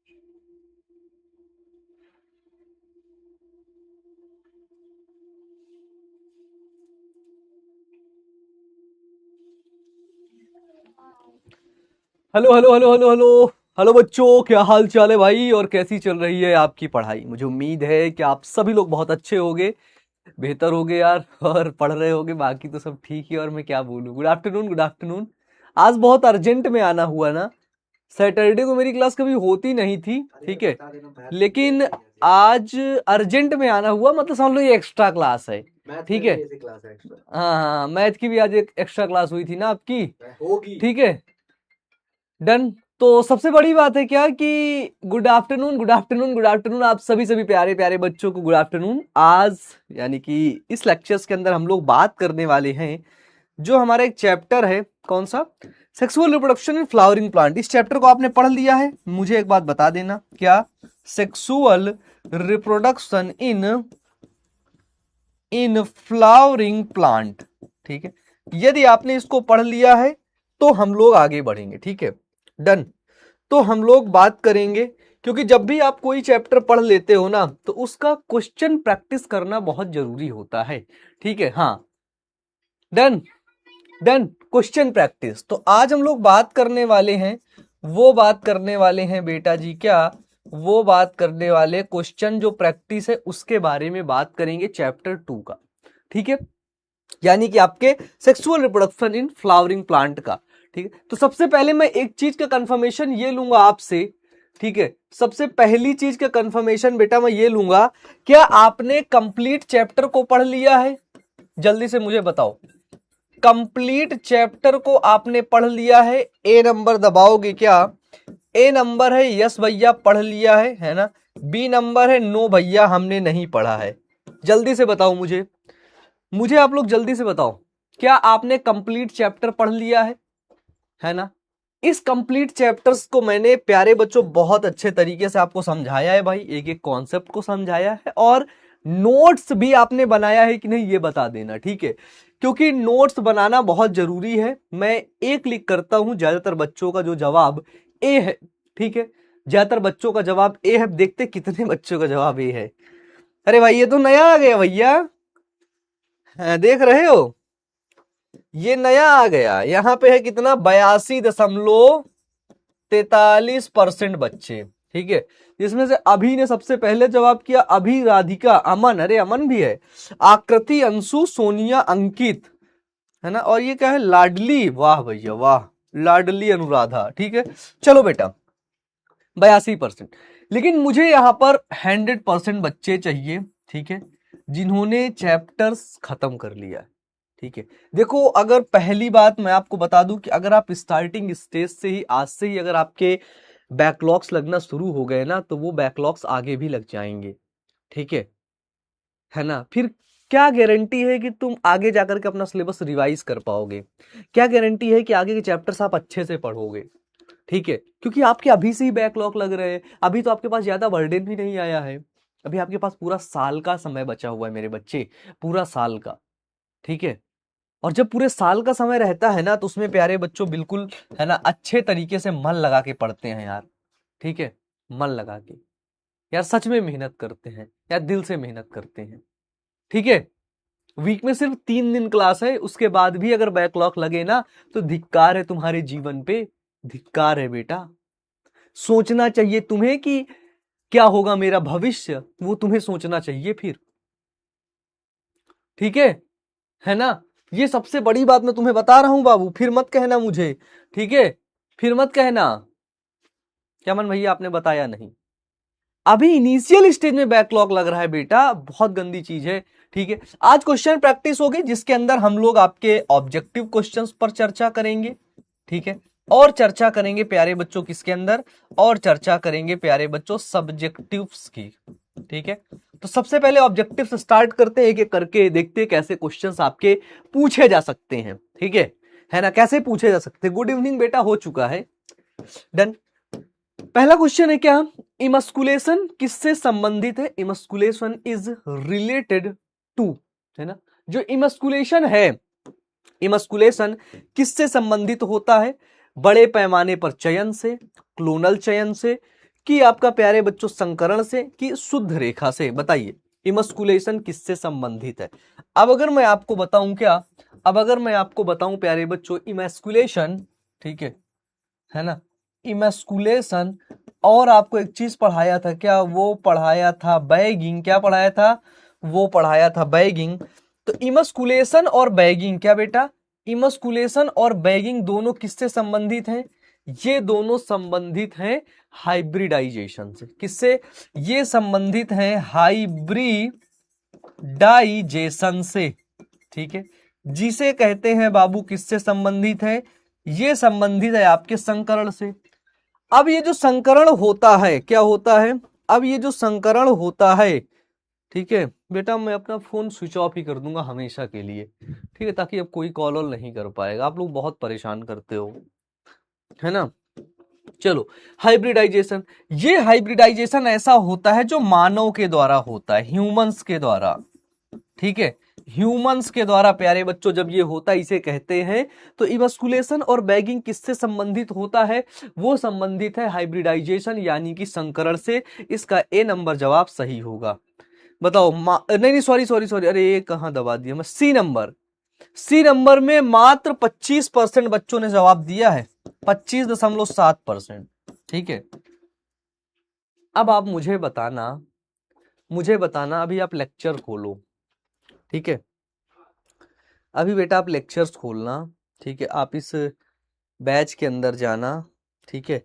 Hello hello hello hello hello. Hello बच्चों, क्या हाल चाल है भाई, और कैसी चल रही है आपकी पढ़ाई? मुझे उम्मीद है कि आप सभी लोग बहुत अच्छे होंगे, बेहतर होगे यार, और पढ़ रहे होगे। बाकी तो सब ठीक ही, और मैं क्या बोलूं। Good afternoon, good afternoon. आज बहुत अर्जेंट में आना हुआ ना। सैटरडे को मेरी क्लास कभी होती नहीं थी, ठीक है, लेकिन आज अर्जेंट में आना हुआ। मतलब समझ लो ये एक्स्ट्रा क्लास है, ठीक है। हाँ हाँ, मैथ की भी आज एक एक्स्ट्रा क्लास हुई थी ना आपकी, ठीक है। डन। तो सबसे बड़ी बात है क्या कि good afternoon, good afternoon, good afternoon आप सभी सभी प्यारे प्यारे बच्चों को गुड आफ्टरनून। आज यानी कि इस लेक्चर्स के अंदर हम लोग बात करने वाले हैं जो हमारा एक चैप्टर है, कौन सा? Sexual reproduction in flowering plant. इस चैप्टर को आपने पढ़ लिया है? मुझे एक बात बता देना, क्या sexual reproduction in in flowering plant, ठीक है। यदि आपने इसको पढ़ लिया है तो हम लोग आगे बढ़ेंगे, ठीक है। डन। तो हम लोग बात करेंगे, क्योंकि जब भी आप कोई चैप्टर पढ़ लेते हो ना तो उसका क्वेश्चन प्रैक्टिस करना बहुत जरूरी होता है, ठीक है। हाँ, डन डन। Question practice. तो आज हम लोग बात करने वाले हैं, वो बात करने वाले हैं बेटा जी, क्या वो बात करने वाले क्वेश्चन जो प्रैक्टिस है उसके बारे में बात करेंगे, चैप्टर 2 का, ठीक है। यानी कि आपके sexual reproduction in flowering plant का, ठीक है। तो सबसे पहले मैं एक चीज का कंफर्मेशन ये लूंगा आपसे, ठीक है। सबसे पहली चीज का कंफर्मेशन बेटा मैं ये लूंगा, क्या आपने कंप्लीट चैप्टर को पढ़ लिया है? जल्दी से मुझे बताओ, कंप्लीट चैप्टर को आपने पढ़ लिया है? ए नंबर दबाओगे क्या? ए नंबर है यस भैया पढ़ लिया है ना। बी नंबर है नो भैया हमने नहीं पढ़ा है। जल्दी से बताओ मुझे, आप लोग जल्दी से बताओ, क्या आपने कंप्लीट चैप्टर पढ़ लिया है ना? इस कंप्लीट चैप्टर्स को मैंने प्यारे बच्चों बहुत अच्छे तरीके से आपको समझाया है भाई, एक एक कॉन्सेप्ट को समझाया है, और नोट्स भी आपने बनाया है कि नहीं ये बता देना, ठीक है। क्योंकि नोट्स बनाना बहुत जरूरी है। मैं ए क्लिक करता हूं, ज्यादातर बच्चों का जो जवाब ए है, ठीक है। ज्यादातर बच्चों का जवाब ए है। देखते कितने बच्चों का जवाब ए है। अरे भाई ये तो नया आ गया भैया, देख रहे हो, ये नया आ गया। यहां पे है कितना, 82.43% बच्चे, ठीक है। जिसमें से अभी ने सबसे पहले जवाब किया, अभी, राधिका, अमन, अरे अमन भी है, आकृति, अंशु, सोनिया, अंकित, है ना। और ये क्या है, लाडली, वाह भैया वाह, लाडली अनुराधा, ठीक है। चलो बेटा 82%। लेकिन मुझे यहां पर 100% बच्चे चाहिए, ठीक है, जिन्होंने चैप्टर्स खत्म कर लिया है, ठीक है। देखो, अगर पहली बात मैं आपको बता दूं कि अगर आप स्टार्टिंग स्टेज से ही, आज से ही अगर आपके बैकलॉग्स लगना शुरू हो गए ना तो वो बैकलॉग्स आगे भी लग जाएंगे, ठीक है ना। फिर क्या गारंटी है कि तुम आगे जाकर के अपना सिलेबस रिवाइज कर पाओगे? क्या गारंटी है कि आगे के चैप्टर्स आप अच्छे से पढ़ोगे, ठीक है। क्योंकि आपके अभी से ही बैकलॉग लग रहे हैं, अभी तो आपके पास ज्यादा बर्डन भी नहीं आया है। अभी आपके पास पूरा साल का समय बचा हुआ है मेरे बच्चे, पूरा साल का, ठीक है। और जब पूरे साल का समय रहता है ना तो उसमें प्यारे बच्चों बिल्कुल, है ना, अच्छे तरीके से मन लगा के पढ़ते हैं यार, ठीक है। मन लगा के यार, सच में मेहनत करते हैं यार, दिल से मेहनत करते हैं, ठीक है। वीक में सिर्फ 3 दिन क्लास है, उसके बाद भी अगर बैकलॉग लगे ना तो धिक्कार है तुम्हारे जीवन पे, धिक्कार है बेटा। सोचना चाहिए तुम्हें कि क्या होगा मेरा भविष्य, वो तुम्हें सोचना चाहिए फिर, ठीक है ना। ये सबसे बड़ी बात मैं तुम्हें बता रहा हूं बाबू, फिर मत कहना मुझे, ठीक है, फिर मत कहना क्या मन भैया आपने बताया नहीं। अभी इनिशियल स्टेज में बैकलॉग लग रहा है बेटा, बहुत गंदी चीज है, ठीक है। आज क्वेश्चन प्रैक्टिस होगी जिसके अंदर हम लोग आपके ऑब्जेक्टिव क्वेश्चंस पर चर्चा करेंगे, ठीक है। और चर्चा करेंगे प्यारे बच्चों किसके अंदर, और चर्चा करेंगे प्यारे बच्चों सब्जेक्टिव्स की, ठीक है। तो सबसे पहले ऑब्जेक्टिव से स्टार्ट करते हैं, एक एक करके देखते हैं कैसे क्वेश्चंस आपके पूछे जा सकते हैं, ठीक है ना, कैसे पूछे जा सकते हैं। गुड इवनिंग बेटा हो चुका है, डन। पहला क्वेश्चन है क्या, इमस्कुलेशन किससे संबंधित है? इमस्कुलेशन इज रिलेटेड टू, है ना। जो इमस्कुलेशन है, इमस्कुलेशन किससे संबंधित होता है? बड़े पैमाने पर चयन से, क्लोनल चयन से, कि आपका प्यारे बच्चों संकरण से कि शुद्ध रेखा से? बताइए इमस्कुलेशन किससे संबंधित है? अब अगर मैं आपको बताऊं क्या, अब अगर मैं आपको बताऊं प्यारे बच्चों इमस्कुलेशन, ठीक है ना, इमस्कुलेशन, और आपको एक चीज पढ़ाया था क्या, वो पढ़ाया था बैगिंग। क्या पढ़ाया था? वो पढ़ाया था बैगिंग। तो इमस्कुलेशन और बैगिंग, क्या बेटा, इमस्कुलेशन और बैगिंग दोनों किससे संबंधित हैं? ये दोनों संबंधित हैं हाइब्रिडाइजेशन से। किससे? ये संबंधित हैं हाइब्रिडाइजेशन से, ठीक है, जिसे कहते हैं बाबू किससे संबंधित है? ये संबंधित है आपके संकरण से। अब ये जो संकरण होता है, क्या होता है? अब ये जो संकरण होता है, ठीक है बेटा, मैं अपना फोन स्विच ऑफ ही कर दूंगा हमेशा के लिए, ठीक है, ताकि अब कोई कॉल ऑल नहीं कर पाएगा। आप लोग बहुत परेशान करते हो, है ना। चलो, हाइब्रिडाइजेशन, ये हाइब्रिडाइजेशन ऐसा होता है जो मानव के द्वारा होता है, ह्यूमंस के द्वारा, ठीक है, ह्यूमंस के द्वारा प्यारे बच्चों जब ये होता है इसे कहते हैं। तो इमस्कुलेशन और बैगिंग किससे संबंधित होता है? वो संबंधित है हाइब्रिडाइजेशन यानी कि संकरण से। इसका ए नंबर जवाब सही होगा। बताओ नहीं सॉरी सॉरी सॉरी, अरे ये कहां दबा दिया मैं, सी नंबर। सी नंबर में मात्र 25% बच्चों ने जवाब दिया है, 25.7%, ठीक है। अब आप मुझे बताना, अभी आप लेक्चर खोलो, ठीक है, अभी बेटा आप लेक्चर्स खोलना, ठीक है, आप इस बैच के अंदर जाना, ठीक है,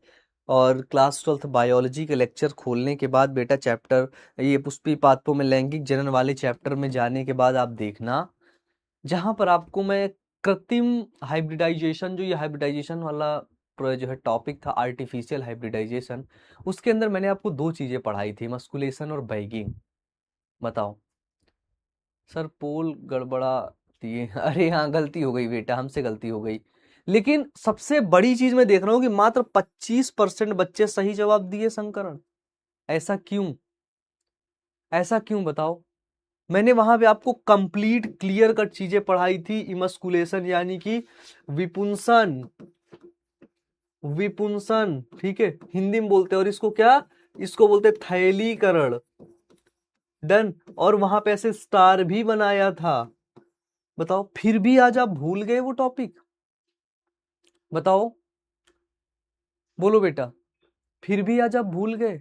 और क्लास 12th बायोलॉजी के लेक्चर खोलने के बाद बेटा चैप्टर ये पुष्पी पादपों में लैंगिक जनन वाले चैप्टर में जाने के बाद आप देखना, जहां पर आपको मैं कृत्रिम हाइब्रिडाइजेशन, जो ये हाइब्रिडाइजेशन वाला जो है टॉपिक था, आर्टिफिशियल हाइब्रिडाइजेशन, उसके अंदर मैंने आपको दो चीजें पढ़ाई थी, मस्कुलेशन और बैगिंग। बताओ सर पोल गड़बड़ा दिए अरे हाँ गलती हो गई बेटा, हमसे गलती हो गई। लेकिन सबसे बड़ी चीज मैं देख रहा हूं कि मात्र 25% बच्चे सही जवाब दिए संकरण। ऐसा क्यों? ऐसा क्यों बताओ? मैंने वहां पे आपको कंप्लीट क्लियर कट चीजें पढ़ाई थी। इमस्कुलेशन यानी कि विपुंसन, विपुंसन, ठीक है, हिंदी में बोलते हैं, और इसको क्या, इसको बोलते हैं थैलीकरण। डन। और वहां पे ऐसे स्टार भी बनाया था। बताओ फिर भी आज आप भूल गए वो टॉपिक? बताओ, बोलो बेटा, फिर भी आज आप भूल गए?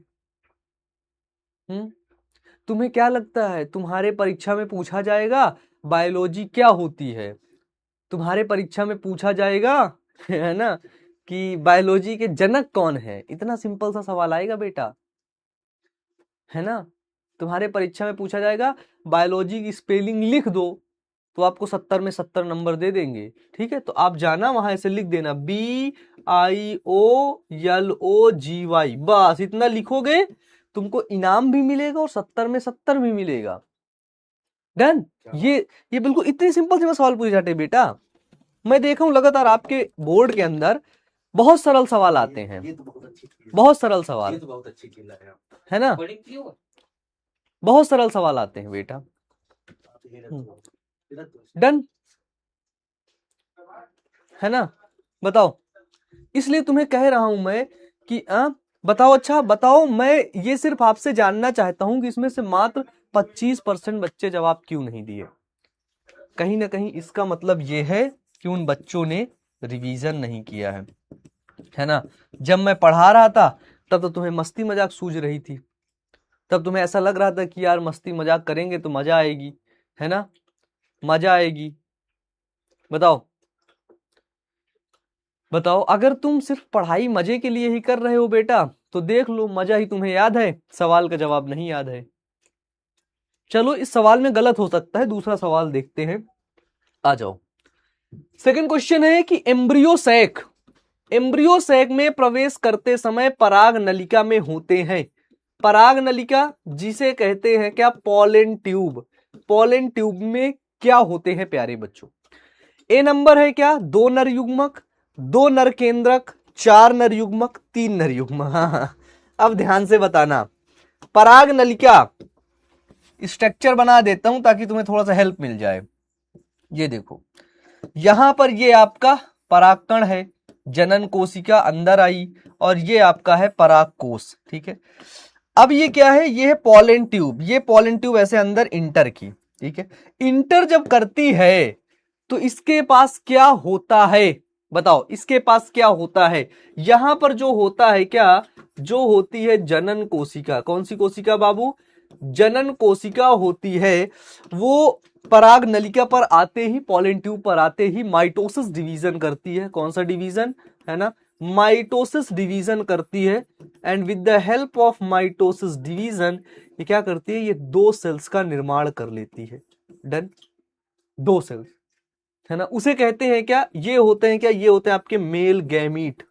तुम्हें क्या लगता है तुम्हारे परीक्षा में पूछा जाएगा बायोलॉजी क्या होती है? तुम्हारे परीक्षा में पूछा जाएगा है ना कि बायोलॉजी के जनक कौन है? इतना सिंपल सा सवाल आएगा बेटा, है ना। तुम्हारे परीक्षा में पूछा जाएगा बायोलॉजी की स्पेलिंग लिख दो, तो आपको 70 में 70 नंबर दे देंगे, ठीक है। तो आप जाना वहां ऐसे लिख देना BIOLOGY, बस इतना लिखोगे, तुमको इनाम भी मिलेगा और 70 में 70 भी मिलेगा। डन। ये बिल्कुल इतनी सिंपल से सवाल पूछे जाते हैं बेटा। मैं देखा हूं लगातार आपके बोर्ड के अंदर बहुत सरल सवाल आते हैं, बहुत सरल सवाल, है ना, बहुत सरल सवाल आते हैं बेटा। डन, है ना। बताओ, इसलिए तुम्हें कह रहा हूं मैं कि बताओ, अच्छा बताओ, मैं ये सिर्फ आपसे जानना चाहता हूं कि इसमें से मात्र 25% बच्चे जवाब क्यों नहीं दिए। कहीं ना कहीं इसका मतलब ये है कि उन बच्चों ने रिवीजन नहीं किया है ना। जब मैं पढ़ा रहा था तब तो तुम्हें मस्ती मजाक सूझ रही थी, तब तुम्हें ऐसा लग रहा था कि यार मस्ती मजाक करेंगे तो मजा आएगी, है ना, मजा आएगी। बताओ, बताओ, अगर तुम सिर्फ पढ़ाई मजे के लिए ही कर रहे हो बेटा, तो देख लो मजा ही तुम्हें याद है, सवाल का जवाब नहीं याद है। चलो इस सवाल में गलत हो सकता है, दूसरा सवाल देखते हैं, आ जाओ। सेकंड क्वेश्चन है कि एम्ब्रियोसैक, एम्ब्रियोसैक में प्रवेश करते समय पराग नलिका में होते हैं, पराग नलिका जिसे कहते हैं क्या, पॉलन ट्यूब। पॉलन ट्यूब में क्या होते हैं प्यारे बच्चों? ए नंबर है क्या, 2 नर युग्मक, 2 नर केंद्रक, 4 नर युग्मक, 3 नर युग्मक। हाँ, अब ध्यान से बताना, पराग नलिका स्ट्रक्चर बना देता हूं ताकि तुम्हें थोड़ा सा हेल्प मिल जाए। ये देखो, यहां पर ये आपका परागकण है जनन कोशिका अंदर आई और ये आपका है पराग कोश, ठीक है। अब ये क्या है, ये है पॉलन ट्यूब, ये पॉलन ट्यूब ऐसे अंदर इंटर की, ठीक है। इंटर जब करती है तो इसके पास क्या होता है, बताओ इसके पास क्या होता है। यहां पर जो होता है क्या, जो होती है जनन कोशिका, कौन सी कोशिका बाबू, जनन कोशिका होती है। वो पराग नलिका पर आते ही, पॉलन ट्यूब पर आते ही माइटोसिस डिवीजन करती है। कौन सा डिवीजन है ना, माइटोसिस डिवीजन करती है। And with the help of mitosis division ये क्या करती है, ये 2 सेल्स का निर्माण कर लेती है। डन, 2 सेल्स है ना, उसे कहते हैं क्या, ये होते हैं क्या, ये होते हैं आपके मेल गैमीट,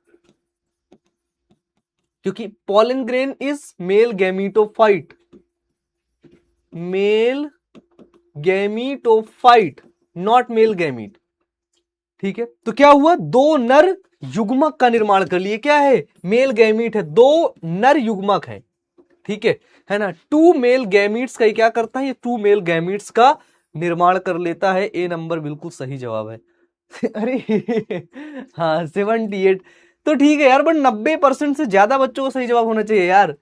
क्योंकि pollen grain is male gametophyte, male gametophyte not male gamete, ठीक है। तो क्या हुआ, 2 नर युग्मक का निर्माण कर लिए, क्या है, मेल गैमीट है, 2 नर युग्मक है, ठीक है ना। 2 मेल गैमीट्स का क्या करता है, ये 2 मेल गैमीट्स का निर्माण कर लेता है। ए नंबर बिल्कुल सही जवाब है। अरे हाँ 78, तो ठीक है यार, बट 90% से ज्यादा बच्चों को सही जवाब होना चाहिए यार।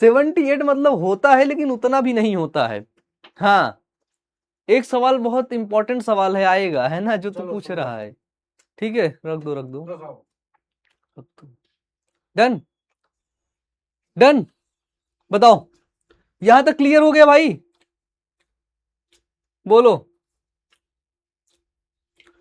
78 मतलब होता है लेकिन उतना भी नहीं होता है। हाँ एक सवाल बहुत इंपॉर्टेंट सवाल है, आएगा है ना, जो तू पूछ रहा है, ठीक है, रख दो रख दो। डन डन, बताओ यहां तक क्लियर हो गया भाई, बोलो।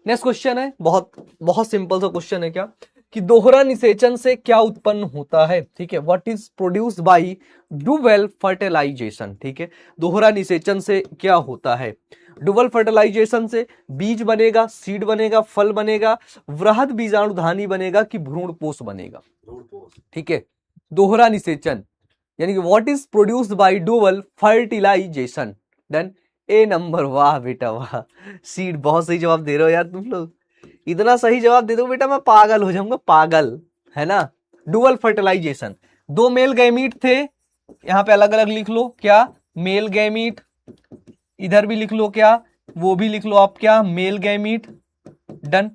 नेक्स्ट क्वेश्चन है, बहुत बहुत सिंपल सा क्वेश्चन है, क्या कि दोहरा निषेचन से क्या उत्पन्न होता है, ठीक है। What is produced by dual fertilization, ठीक है। दोहरा निषेचन से क्या होता है, डुअल फर्टिलाइजेशन से बीज बनेगा, सीड बनेगा, फल बनेगा, वृहद बीजाणुधानी बनेगा कि भ्रूणपोष बनेगा, ठीक है। दोहरा निषेचन यानी कि what is produced by dual fertilization. Then A number, वाह बेटा वाह, सीड, बहुत सही जवाब दे रहे हो यार तुम लोग, इतना सही जवाब दे दो बेटा मैं पागल हो जाऊंगा, पागल है ना। डुअल फर्टिलाइजेशन, 2 मेल गैमीट थे, यहां पे अलग अलग लिख लो, क्या मेल गैमीट, इधर भी लिख लो क्या, वो भी लिख लो आप, क्या मेल गैमीट। डन,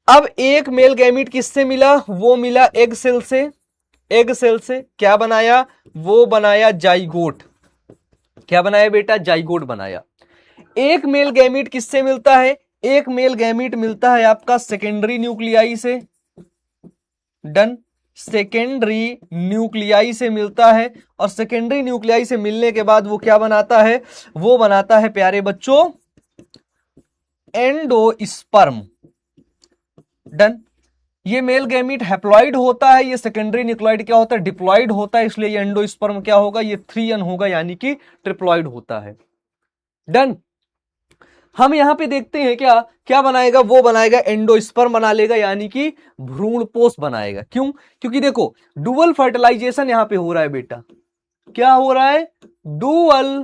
अब एक मेल गैमीट किससे मिला, वो मिला एग सेल से, एग सेल से क्या बनाया, वो बनाया जाइगोट, क्या बनाया बेटा, जाइगोट बनाया। एक मेल गैमीट किससे मिलता है, एक मेल गैमीट मिलता है आपका सेकेंडरी न्यूक्लियाई से। डन, सेकेंडरी न्यूक्लियाई से मिलता है, और सेकेंडरी न्यूक्लियाई से मिलने के बाद वो क्या बनाता है, वो बनाता है प्यारे बच्चों एंडोस्पर्म। डन, ये मेल गैमीट हैप्लॉइड होता है, ये सेकेंडरी न्यूक्लियोइड क्या होता है, डिप्लॉइड होता है, इसलिए ये एंडोस्पर्म क्या होगा, ये 3n होगा, यानी कि ट्रिप्लॉइड होता है। डन, हम यहां पे देखते हैं क्या क्या बनाएगा, वो बनाएगा एंडोस्पर्म बना लेगा, यानी कि भ्रूणपोष बनाएगा। क्यों, क्योंकि देखो डुअल फर्टिलाइजेशन यहां पे हो रहा है बेटा, क्या हो रहा है, डुअल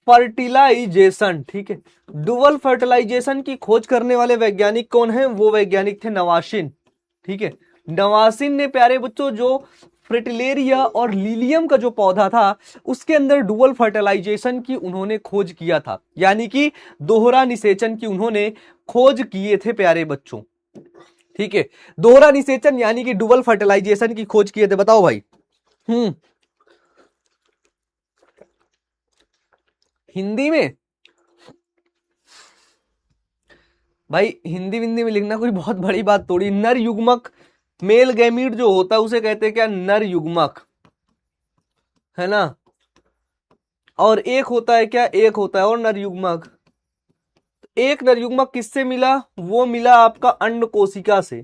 फर्टिलाइजेशन, ठीक है। डुअल फर्टिलाइजेशन की खोज करने वाले वैज्ञानिक कौन है, वो वैज्ञानिक थे नवासिन, ठीक है। नवासिन ने प्यारे बच्चों जो फ्रिटिलेरिया और लीलियम का जो पौधा था उसके अंदर डुअल फर्टिलाइजेशन की उन्होंने खोज किया था, यानी कि दोहरा निषेचन की उन्होंने खोज किए थे प्यारे बच्चों, ठीक है। दोहरा निषेचन यानी कि डुअल फर्टिलाइजेशन की खोज किए थे, बताओ भाई। हिंदी में भाई, हिंदी विंदी में लिखना कोई बहुत बड़ी बात थोड़ी। नर युग्मक मेल गैमीट जो होता है उसे कहते हैं क्या, नर युग्मक, है ना। और एक होता है क्या, एक होता है और नर युग्मक। एक नर युग्मक किससे मिला, वो मिला आपका अंड कोशिका से।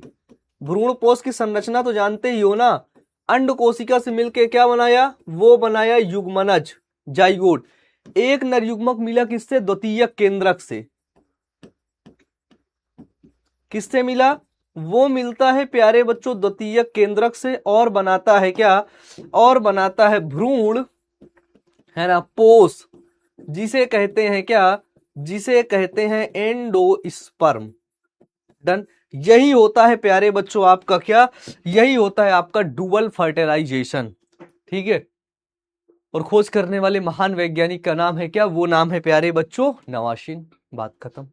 भ्रूणपोष की संरचना तो जानते ही हो ना, अंड कोशिका से मिलके क्या बनाया, वो बनाया युग्मनज, जाइगोट। एक नर युग्मक मिला किससे, द्वितीयक केंद्रक से। किससे मिला, वो मिलता है प्यारे बच्चों द्वितीयक केंद्रक से, और बनाता है क्या, और बनाता है भ्रूण, है ना, पोष, जिसे कहते हैं क्या, जिसे कहते हैं एंडोस्पर्म। डन, यही होता है प्यारे बच्चों आपका क्या, यही होता है आपका डुअल फर्टिलाइजेशन, ठीक है। और खोज करने वाले महान वैज्ञानिक का नाम है क्या, वो नाम है प्यारे बच्चों नवासिन। बात खत्म,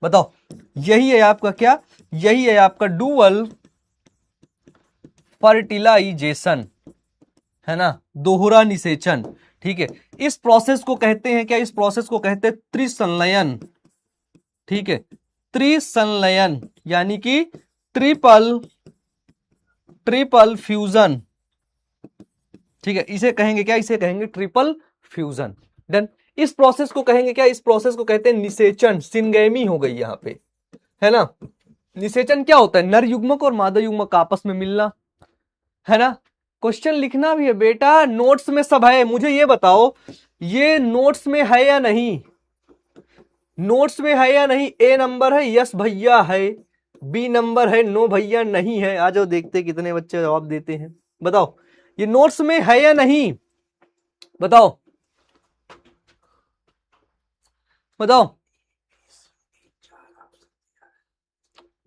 बताओ, यही है आपका क्या, यही है आपका डुअल फर्टिलाइजेशन, है ना, दोहरा निषेचन। ठीक है, इस प्रोसेस को कहते हैं क्या, इस प्रोसेस को कहते हैं त्रिसंलयन। ठीक है, त्रिसंलयन यानी कि ट्रिपल फ्यूजन। ठीक है, इसे कहेंगे क्या, इसे कहेंगे ट्रिपल फ्यूजन। डन। इस प्रोसेस को कहेंगे क्या, इस प्रोसेस को कहते हैं निषेचन। सिंगेमी हो गई यहां पे, है ना। निषेचन क्या होता है, नर युग्मक और मादा युग्मक आपस में मिलना, है ना। क्वेश्चन लिखना भी है बेटा, नोट्स में सब है। मुझे ये बताओ, ये नोट्स में है या नहीं, नोट्स में है या नहीं। ए नंबर है यस भैया है, बी नंबर है नो भैया नहीं है। आ जाओ देखते कितने बच्चे जवाब देते हैं, बताओ ये नोट्स में है या नहीं, बताओ बताओ।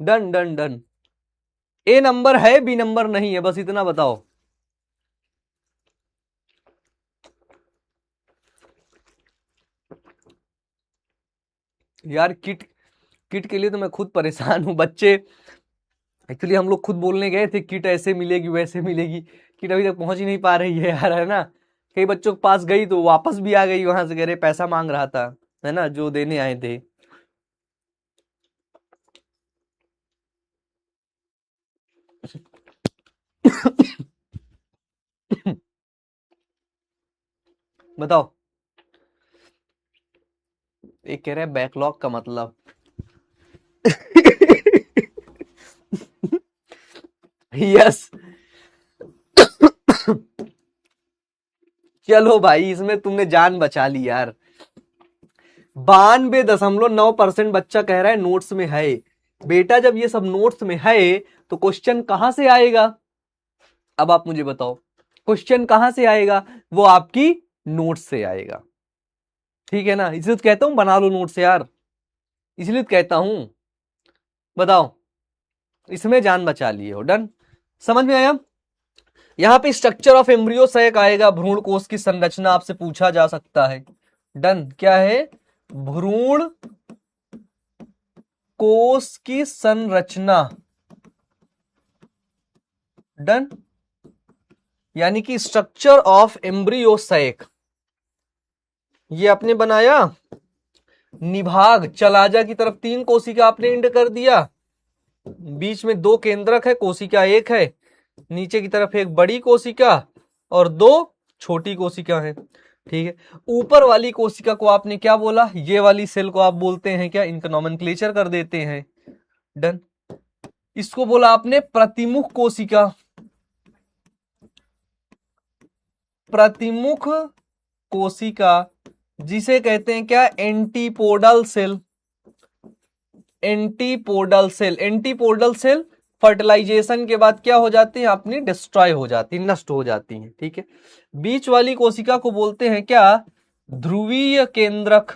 Done done done. A number है बी नंबर नहीं है, बस इतना बताओ। यार किट, किट के लिए तो मैं खुद परेशान हूं। बच्चे एक्चुअली हम लोग खुद बोलने गए थे किट ऐसे मिलेगी वैसे मिलेगी, किट अभी तक पहुंच ही नहीं पा रही है यार, है ना। कई बच्चों के पास गई तो वापस भी आ गई वहां से, कह रहे पैसा मांग रहा था, है ना, जो देने आए थे। बताओ। एक कह रहे हैं बैकलॉग का मतलब यस। चलो भाई, इसमें तुमने जान बचा ली यार। 92.9% बच्चा कह रहा है नोट्स में है। बेटा जब ये सब नोट्स में है तो क्वेश्चन कहां से आएगा, अब आप मुझे बताओ, क्वेश्चन कहां से आएगा, वो आपकी नोट्स से आएगा। ठीक है ना, इसलिए तो कहता हूं बना लो नोट्स यार, इसलिए तो कहता हूं। बताओ, इसमें जान बचा लिए हो। डन, समझ में आया। यहां पे स्ट्रक्चर ऑफ एम्ब्रियो सैक आएगा, भ्रूण कोष की संरचना आपसे पूछा जा सकता है। डन, क्या है, भ्रूण कोष की संरचना। डन, यानी कि स्ट्रक्चर ऑफ एम्ब्रियो सैक, ये आपने बनाया। निभाग, चलाजा की तरफ 3 कोशिका आपने इंड कर दिया, बीच में 2 केंद्रक है, कोशिका 1 है, नीचे की तरफ एक बड़ी कोशिका और 2 छोटी कोशिका है। ठीक है, ऊपर वाली कोशिका को आपने क्या बोला, ये वाली सेल को आप बोलते हैं क्या, इनका नोमेनक्लेचर कर देते हैं। डन, इसको बोला आपने प्रतिमुख कोशिका, प्रतिमुख कोशिका, जिसे कहते हैं क्या, antipodal cell. Antipodal cell, antipodal cell fertilization के बाद क्या हो जाती है, अपनी डिस्ट्रॉय हो जाती है, नष्ट हो जाती है। ठीक है, बीच वाली कोशिका को बोलते हैं क्या, ध्रुवीय केंद्रक।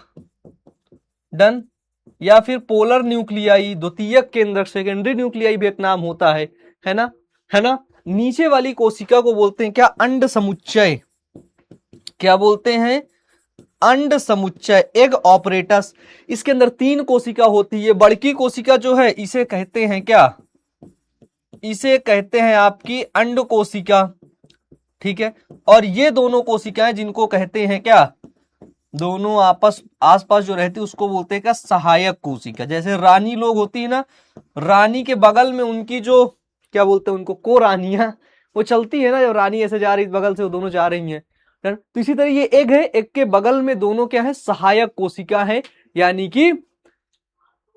डन, या फिर पोलर न्यूक्लियाई, द्वितीयक केंद्रक, सेकेंडरी न्यूक्लियाई भी एक नाम होता है ना, है ना। नीचे वाली कोशिका को बोलते हैं क्या, अंड समुच्चय। क्या बोलते हैं, अंड समुच्चय, एग ऑपरेटस। इसके अंदर 3 कोशिका होती है। बड़की कोशिका जो है इसे कहते हैं क्या, इसे कहते हैं आपकी अंड कोशिका। ठीक है, और ये दोनों कोशिकाएं जिनको कहते हैं क्या, दोनों आपस आसपास जो रहती है उसको बोलते हैं क्या, सहायक कोशिका। जैसे रानी लोग होती है ना, रानी के बगल में उनकी जो क्या बोलते हैं उनको, को रानियां, वो चलती है ना, जब रानी ऐसे जा रही बगल से वो दोनों जा रही हैं। तो इसी तरह ये एग है, एग के बगल में दोनों क्या है, सहायक कोशिका है, यानी कि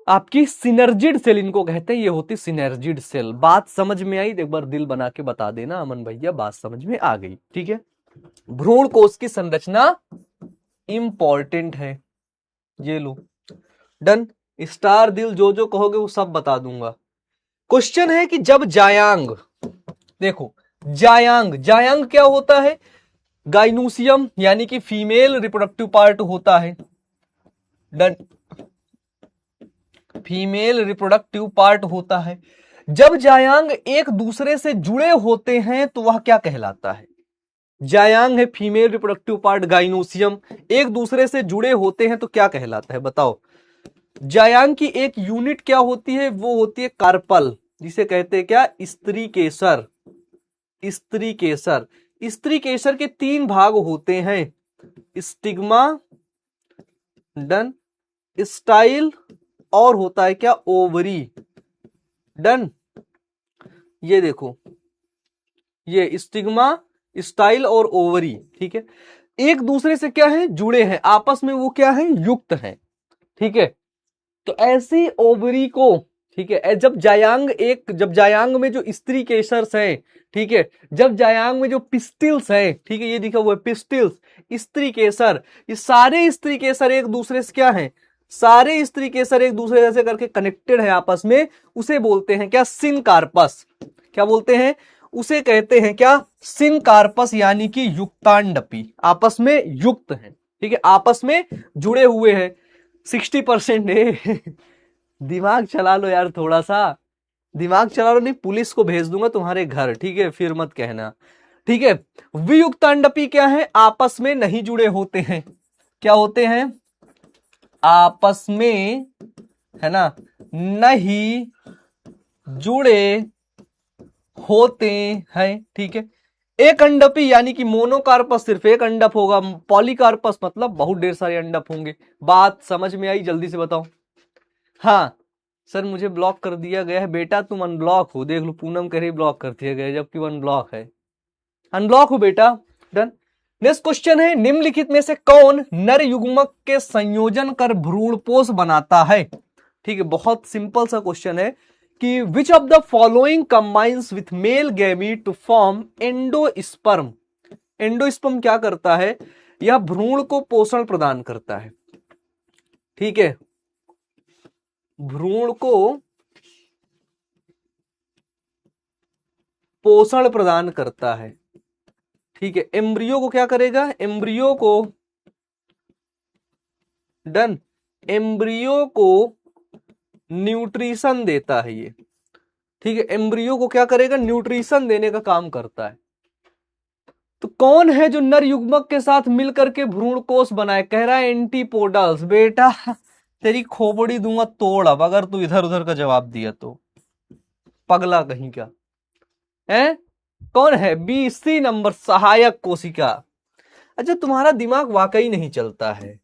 आपकी सिनर्जिड सेल इनको कहते हैं। ये होती सिनर्जिड सेल। बात समझ में आई, एक बार दिल बना के बता देना अमन भैया, बात समझ में आ गई। ठीक है, भ्रूण कोष की संरचना इंपॉर्टेंट है, ये लो। डन, स्टार दिल जो जो कहोगे वो सब बता दूंगा। क्वेश्चन है कि जब जायांग, देखो जायांग, जायांग क्या होता है, गाइनूसियम यानी कि फीमेल रिप्रोडक्टिव पार्ट होता है। डन, फीमेल रिप्रोडक्टिव पार्ट होता है। जब जायांग एक दूसरे से जुड़े होते हैं तो वह क्या कहलाता है, जायांग है फीमेल रिप्रोडक्टिव पार्ट, गाइनोसियम एक दूसरे से जुड़े होते हैं तो क्या कहलाता है, बताओ। जायांग की एक यूनिट क्या होती है? वो होती है कार्पल, जिसे कहते हैं क्या? स्त्री केसर। स्त्री केसर। स्त्री केसर के 3 भाग होते हैं, स्टिग्मा, डन, स्टाइल, और होता है क्या? ओवरी। डन। ये देखो, ये स्टिग्मा, स्टाइल और ओवरी, ठीक है, एक दूसरे से क्या है? जुड़े हैं, आपस में वो क्या है? युक्त हैं, ठीक है। तो ऐसी ओवरी को, ठीक है, जब जायांग में जो स्त्री केसर्स है, ठीक है, जब जायांग में जो पिस्टिल्स है, ठीक है, ये दिखा हुआ है पिस्टिल्स, स्त्री केसर, ये सारे स्त्री केसर एक दूसरे से क्या है? सारे स्त्री केसर एक दूसरे से करके कनेक्टेड है आपस में, उसे बोलते हैं क्या? सिनकार्पस। क्या बोलते हैं? उसे कहते हैं क्या? सिनकार्पस, यानी कि युक्तांडपी, आपस में युक्त हैं, ठीक है, आपस में जुड़े हुए हैं। 60% है। दिमाग चला लो यार, थोड़ा सा दिमाग चला लो, नहीं पुलिस को भेज दूंगा तुम्हारे घर, ठीक है, फिर मत कहना, ठीक है। वियुक्तांडपी क्या है? आपस में नहीं जुड़े होते हैं। क्या होते हैं? आपस में, है ना, नहीं जुड़े होते हैं, ठीक है। एक अंडपी यानी कि मोनोकार्पस, सिर्फ एक अंडप होगा। पॉलीकार्पस मतलब बहुत ढेर सारे अंडप होंगे। बात समझ में आई? जल्दी से बताओ। हाँ सर, मुझे ब्लॉक कर दिया गया है। बेटा तुम अनब्लॉक हो, देख लो, पूनम कह रही ब्लॉक कर दिया गया, जबकि वो अनब्लॉक है। अनब्लॉक हो बेटा। डन। नेक्स्ट क्वेश्चन है, निम्नलिखित में से कौन नर युग्मक के संयोजन कर भ्रूणपोष बनाता है? ठीक है, बहुत सिंपल सा क्वेश्चन है कि which of the following combines with male gamete to form endosperm. Endosperm क्या करता है? यह भ्रूण को पोषण प्रदान करता है, ठीक है, भ्रूण को पोषण प्रदान करता है, ठीक है। एम्ब्रियो को क्या करेगा? एम्ब्रियो को, डन, एम्ब्रियो को न्यूट्रिशन देता है ये, ठीक है, एम्ब्रियो को क्या करेगा? न्यूट्रिशन देने का काम करता है। तो कौन है जो नर युग्मक के साथ मिलकर के भ्रूण कोष बनाए? कह रहा है एंटीपोडल्स। बेटा तेरी खोपड़ी दूंगा तोड़ अब, अगर तू इधर उधर का जवाब दिया तो, पगला कहीं का है। कौन है? B, C नंबर, सहायक कोशिका। अच्छा, तुम्हारा दिमाग वाकई नहीं चलता है।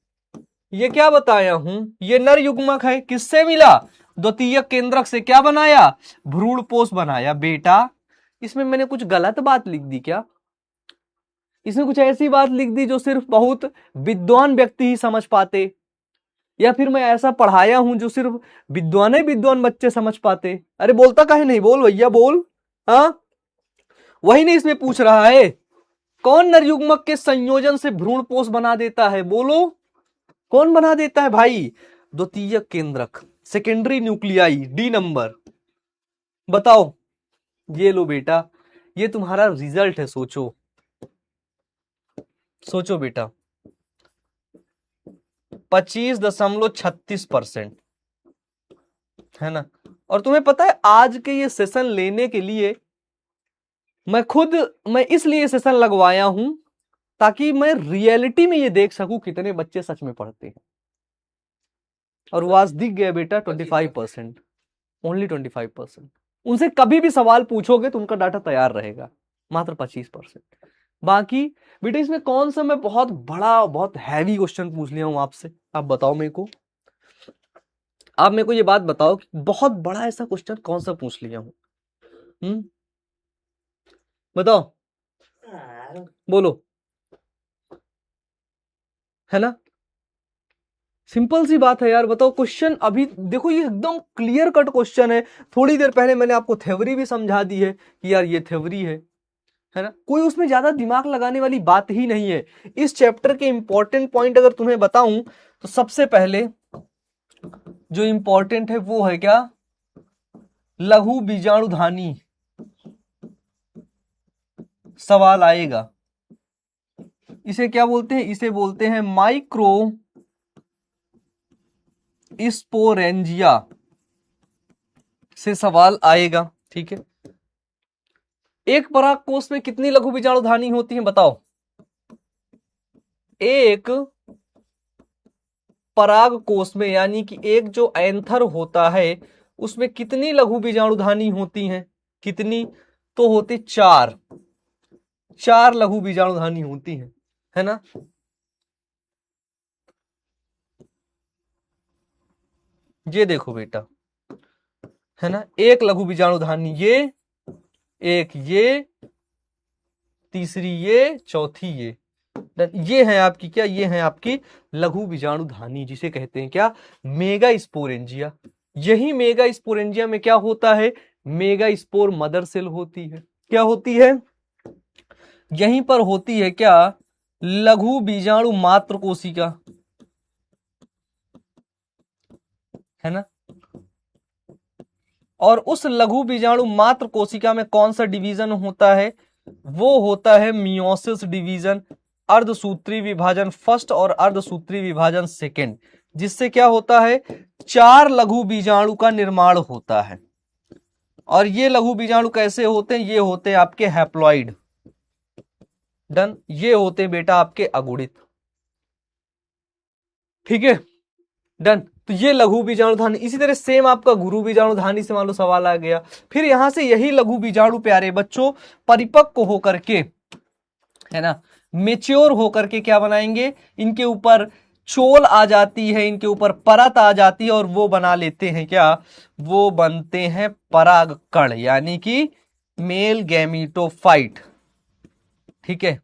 ये क्या बताया हूं? ये नर युग्मक है, किससे मिला? द्वितीयक केंद्रक से। क्या बनाया? भ्रूणपोष बनाया। बेटा इसमें मैंने कुछ गलत बात लिख दी क्या? इसमें कुछ ऐसी बात लिख दी जो सिर्फ बहुत विद्वान व्यक्ति ही समझ पाते, या फिर मैं ऐसा पढ़ाया हूं जो सिर्फ विद्वान बच्चे समझ पाते? अरे बोलता काहे नहीं? बोल भैया बोल। हाँ, वही नहीं इसमें पूछ रहा है। कौन नर युग्मक के संयोजन से भ्रूणपोष बना देता है? बोलो, कौन बना देता है भाई? द्वितीयक केंद्रक, सेकेंडरी न्यूक्लियाई, D नंबर। बताओ। ये लो बेटा, ये तुम्हारा रिजल्ट है, सोचो सोचो बेटा, 25.36% है ना। और तुम्हें पता है आज के ये सेशन लेने के लिए मैं इसलिए सेशन लगवाया हूं ताकि मैं रियलिटी में ये देख सकूं कितने बच्चे सच में पढ़ते हैं। और वो आज दिख गया बेटा, 25%, ओनली 25%। उनसे कभी भी सवाल पूछोगे तो उनका डाटा तैयार रहेगा, मात्र 25%। बाकी बेटा इसमें कौन सा मैं बहुत बड़ा, बहुत हैवी क्वेश्चन पूछ लिया हूं आपसे? आप बताओ मेरे को, आप मेरे को ये बात बताओ कि बहुत बड़ा ऐसा क्वेश्चन कौन सा पूछ लिया हूं? बताओ, बोलो, है ना। सिंपल सी बात है यार। बताओ क्वेश्चन, अभी देखो ये एकदम क्लियर कट क्वेश्चन है। थोड़ी देर पहले मैंने आपको थ्योरी भी समझा दी है कि यार ये थ्योरी है ना। कोई उसमें ज्यादा दिमाग लगाने वाली बात ही नहीं है। इस चैप्टर के इंपॉर्टेंट पॉइंट अगर तुम्हें बताऊं तो सबसे पहले जो इंपॉर्टेंट है वो है क्या? लघु बीजाणुधानी सवाल आएगा। इसे क्या बोलते हैं? इसे बोलते हैं माइक्रो स्पोरेंजिया से सवाल आएगा, ठीक है। एक पराग कोष में कितनी लघु बीजाणुधानी होती है? बताओ। एक पराग कोश में यानी कि एक जो एंथर होता है उसमें कितनी लघु बीजाणुधानी होती हैं? कितनी? तो होती 4 लघु बीजाणुधानी होती हैं, है ना। ये देखो बेटा, है ना, एक लघु बीजाणुधानी ये, एक ये, तीसरी ये, चौथी ये है आपकी क्या, ये है आपकी लघु बीजाणुधानी, जिसे कहते हैं क्या, मेगा स्पोरेंजिया। यही मेगा स्पोरेंजिया में क्या होता है, मेगा स्पोर मदर सेल होती है। क्या होती है? यहीं पर होती है क्या, लघु बीजाणु मात्र कोशिका, है ना। और उस लघु बीजाणु मात्र कोशिका में कौन सा डिवीजन होता है? वो होता है मियोसिस डिवीजन, अर्धसूत्री विभाजन फर्स्ट और अर्धसूत्री विभाजन सेकेंड, जिससे क्या होता है, 4 लघु बीजाणु का निर्माण होता है। और ये लघु बीजाणु कैसे होते हैं? ये होते हैं आपके हैप्लॉइड। डन। ये होते हैं बेटा आपके अगुणित। ठीक है, डन। तो ये लघु बीजाणुधानी। इसी तरह सेम आपका गुरु बीजाणुधानी से मान लो सवाल आ गया। फिर यहां से यही लघु बीजाणु प्यारे बच्चों परिपक्व होकर के, है ना, मेच्योर होकर के क्या बनाएंगे, इनके ऊपर चोल आ जाती है, इनके ऊपर परत आ जाती है और वो बना लेते हैं क्या, वो बनते हैं परागकण, यानी कि मेल गैमीटोफाइट। ठीक है,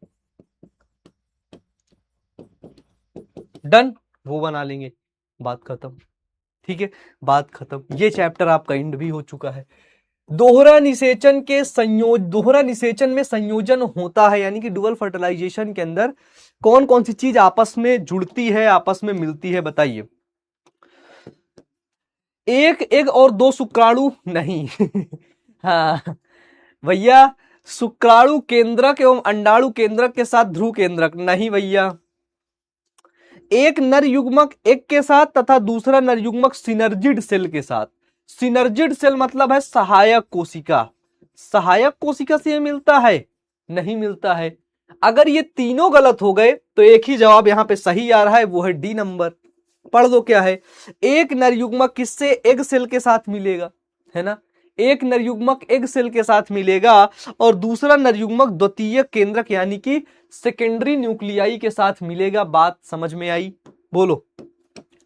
डन, वो बना लेंगे, बात खत्म। ठीक है, बात खत्म। ये चैप्टर आपका एंड भी हो चुका है। दोहरा निषेचन में संयोजन होता है, यानी कि डुअल फर्टिलाइजेशन के अंदर कौन कौन सी चीज आपस में जुड़ती है, आपस में मिलती है, बताइए। एक एग और 2 शुक्राणु नहीं हाँ भैया, शुक्राणु केंद्रक एवं अंडाणु केंद्रक के साथ ध्रुव केंद्रक नहीं भैया। एक नर युग्मक एग के साथ तथा दूसरा नर युग्मक सिनर्जिड सेल के साथ। सिनर्जिड सेल मतलब है सहायक कोशिका। सहायक कोशिका से ये मिलता है? नहीं मिलता है। अगर ये तीनों गलत हो गए तो एक ही जवाब यहां पे सही आ रहा है, वो है डी नंबर। पढ़ दो क्या है। एक नर युग्मक किससे, एग सेल के साथ मिलेगा, है ना। एक नर युग्मक एग सेल के साथ मिलेगा और दूसरा नर युग्मक द्वितीय केंद्रक यानी कि सेकेंडरी न्यूक्लियाई के साथ मिलेगा। बात समझ में आई? बोलो,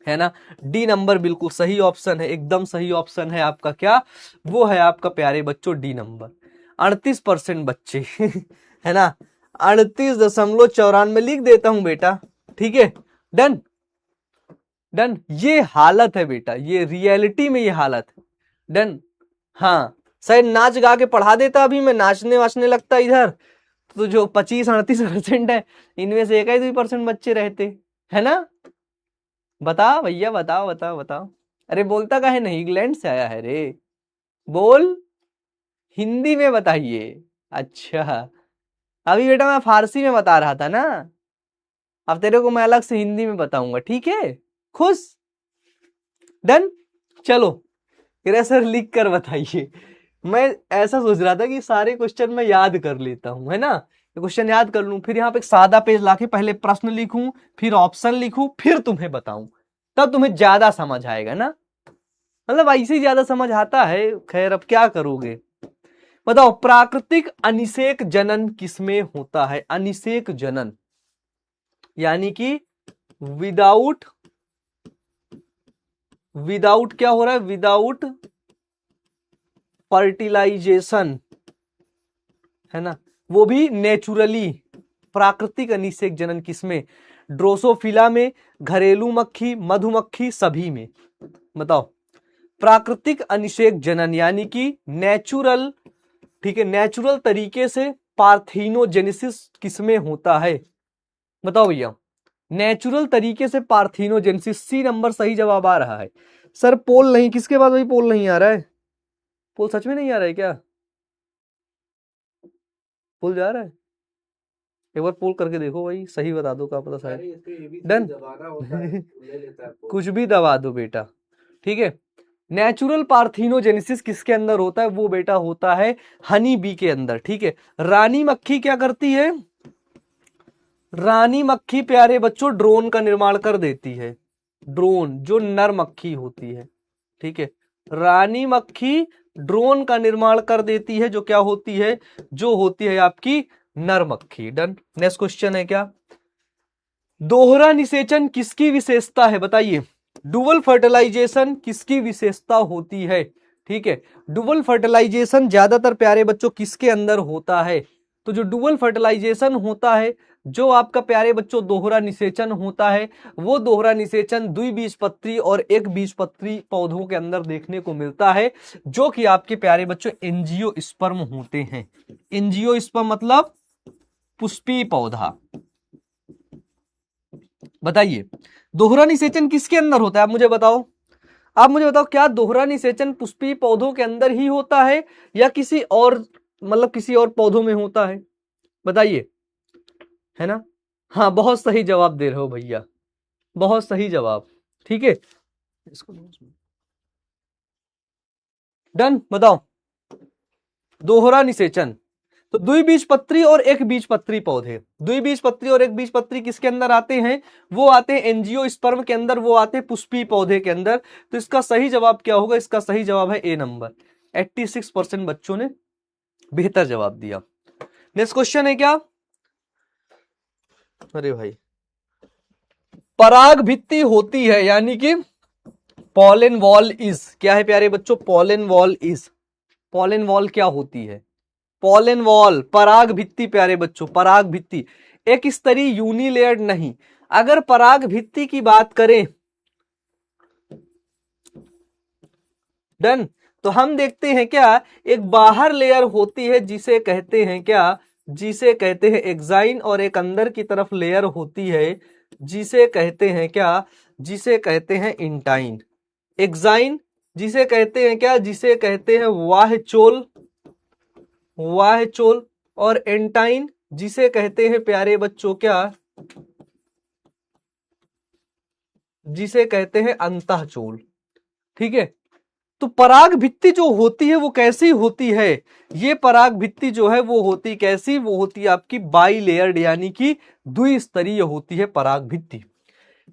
है ना। डी नंबर बिल्कुल सही ऑप्शन है, एकदम सही ऑप्शन है आपका। क्या वो है आपका प्यारे बच्चों, डी नंबर। 38% बच्चे है ना, 38.94 लिख देता हूं बेटा। ठीक है, डन डन। ये हालत है बेटा, ये रियलिटी में ये हालत है। डन। हाँ, शायद नाच गा के पढ़ा देता, अभी मैं नाचने वाचने लगता इधर, तो जो 25-38% है इनमें से 1-2% बच्चे रहते, है ना। बता भैया, बताओ बताओ बताओ। अरे बोलता काहे नहीं, इंग्लैंड से आया है रे, बोल, हिंदी में बताइए। अच्छा, अभी बेटा मैं फारसी में बता रहा था ना, अब तेरे को मैं अलग से हिंदी में बताऊंगा, ठीक है। खुश? डन। चलो सर लिख कर बताइए। मैं ऐसा सोच रहा था कि सारे क्वेश्चन मैं याद कर लेता हूं, है ना, क्वेश्चन याद कर लूं, फिर यहाँ पे एक सादा पेज लाके पहले प्रश्न लिखूं, फिर ऑप्शन लिखूं, फिर तुम्हें बताऊं, तब तुम्हें ज्यादा समझ आएगा ना। मतलब ऐसे ही ज्यादा समझ आता है। खैर अब क्या करोगे, बताओ। प्राकृतिक अनिषेक जनन किसमें होता है? अनिषेक जनन यानी कि विदाउट क्या हो रहा है, विदाउट फर्टिलाइजेशन, है ना, वो भी नेचुरली। प्राकृतिक अनिषेक जनन किसमें? ड्रोसोफिला में, घरेलू मक्खी, मधुमक्खी, सभी में। बताओ, प्राकृतिक अनिषेक जनन यानी कि नेचुरल, ठीक है, नेचुरल तरीके से पार्थिनोजेनेसिस किसमें होता है? बताओ भैया, नेचुरल तरीके से पार्थिनोजेनेसिस। सी नंबर सही जवाब आ रहा है। सर पोल नहीं, किसके पास भाई पोल नहीं आ रहा है? पोल सच में नहीं आ रहा है क्या? पोल जा रहा है? एक बार पोल करके देखो भाई, सही बता दो, क्या पता शायद। डन कुछ भी दबा दो बेटा, ठीक है। नेचुरल पार्थिनोजेनेसिस किसके अंदर होता है? वो बेटा होता है हनी बी के अंदर, ठीक है। रानी मक्खी क्या करती है? रानी मक्खी प्यारे बच्चों ड्रोन का निर्माण कर देती है। ड्रोन, जो नर मक्खी होती है, ठीक है। रानी मक्खी ड्रोन का निर्माण कर देती है, जो क्या होती है, जो होती है आपकी नर मक्खी। डन। नेक्स्ट क्वेश्चन है क्या, दोहरा निषेचन किसकी विशेषता है, बताइए। डुअल फर्टिलाइजेशन किसकी विशेषता होती है, ठीक है। डुअल फर्टिलाइजेशन ज्यादातर प्यारे बच्चों किसके अंदर होता है, तो जो डुअल फर्टिलाइजेशन होता है, जो आपका प्यारे बच्चों दोहरा निषेचन होता है, वो दोहरा निषेचन द्विबीजपत्री और एक बीजपत्री पौधों के अंदर देखने को मिलता है, जो कि आपके प्यारे बच्चों एंजियोस्पर्म होते हैं। एंजियोस्पर्म मतलब पुष्पीय पौधा। बताइए दोहरा निषेचन किसके अंदर होता है, आप मुझे बताओ। आप मुझे बताओ, क्या दोहरा निषेचन पुष्पीय पौधों के अंदर ही होता है या किसी और, मतलब किसी और पौधों में होता है, बताइए, है ना। हाँ, बहुत सही जवाब दे रहे हो भैया, बहुत सही जवाब, ठीक है। डन। बताओ दोहरा निषेचन, तो द्विबीजपत्री और एक बीजपत्री पौधे, द्विबीजपत्री और एक बीजपत्री किसके अंदर आते हैं, वो आते हैं एंजियोस्पर्म के अंदर, वो आते हैं पुष्पीय पौधे के अंदर। तो इसका सही जवाब क्या होगा, इसका सही जवाब है ए नंबर। 86% बच्चों ने बेहतर जवाब दिया। नेक्स्ट क्वेश्चन है क्या, अरे भाई, पराग भित्ति होती है, यानी कि पॉलन वॉल इज, क्या है प्यारे बच्चों, pollen wall is, pollen wall क्या होती है, पॉलन वॉल, पराग भित्ति प्यारे बच्चों, पराग भित्ति एक स्तरीय यूनिलेयर्ड नहीं। अगर पराग भित्ति की बात करें, डन, तो हम देखते हैं क्या, एक बाहर लेयर होती है जिसे कहते हैं क्या, जिसे कहते हैं एक्साइन, और एक अंदर की तरफ लेयर होती है जिसे कहते हैं क्या, जिसे कहते हैं इंटाइन। एक्साइन जिसे कहते हैं क्या, जिसे कहते हैं वाह्यचोल, वाह्यचोल, और एंटाइन जिसे कहते हैं प्यारे बच्चों क्या, जिसे कहते हैं अंतःचोल, ठीक है। तो पराग भित्ति जो होती है वो कैसी होती है, ये पराग भित्ति जो है वो होती कैसी, वो होती है आपकी बाई लेयर्ड, यानी कि द्विस्तरीय होती है पराग भित्ति।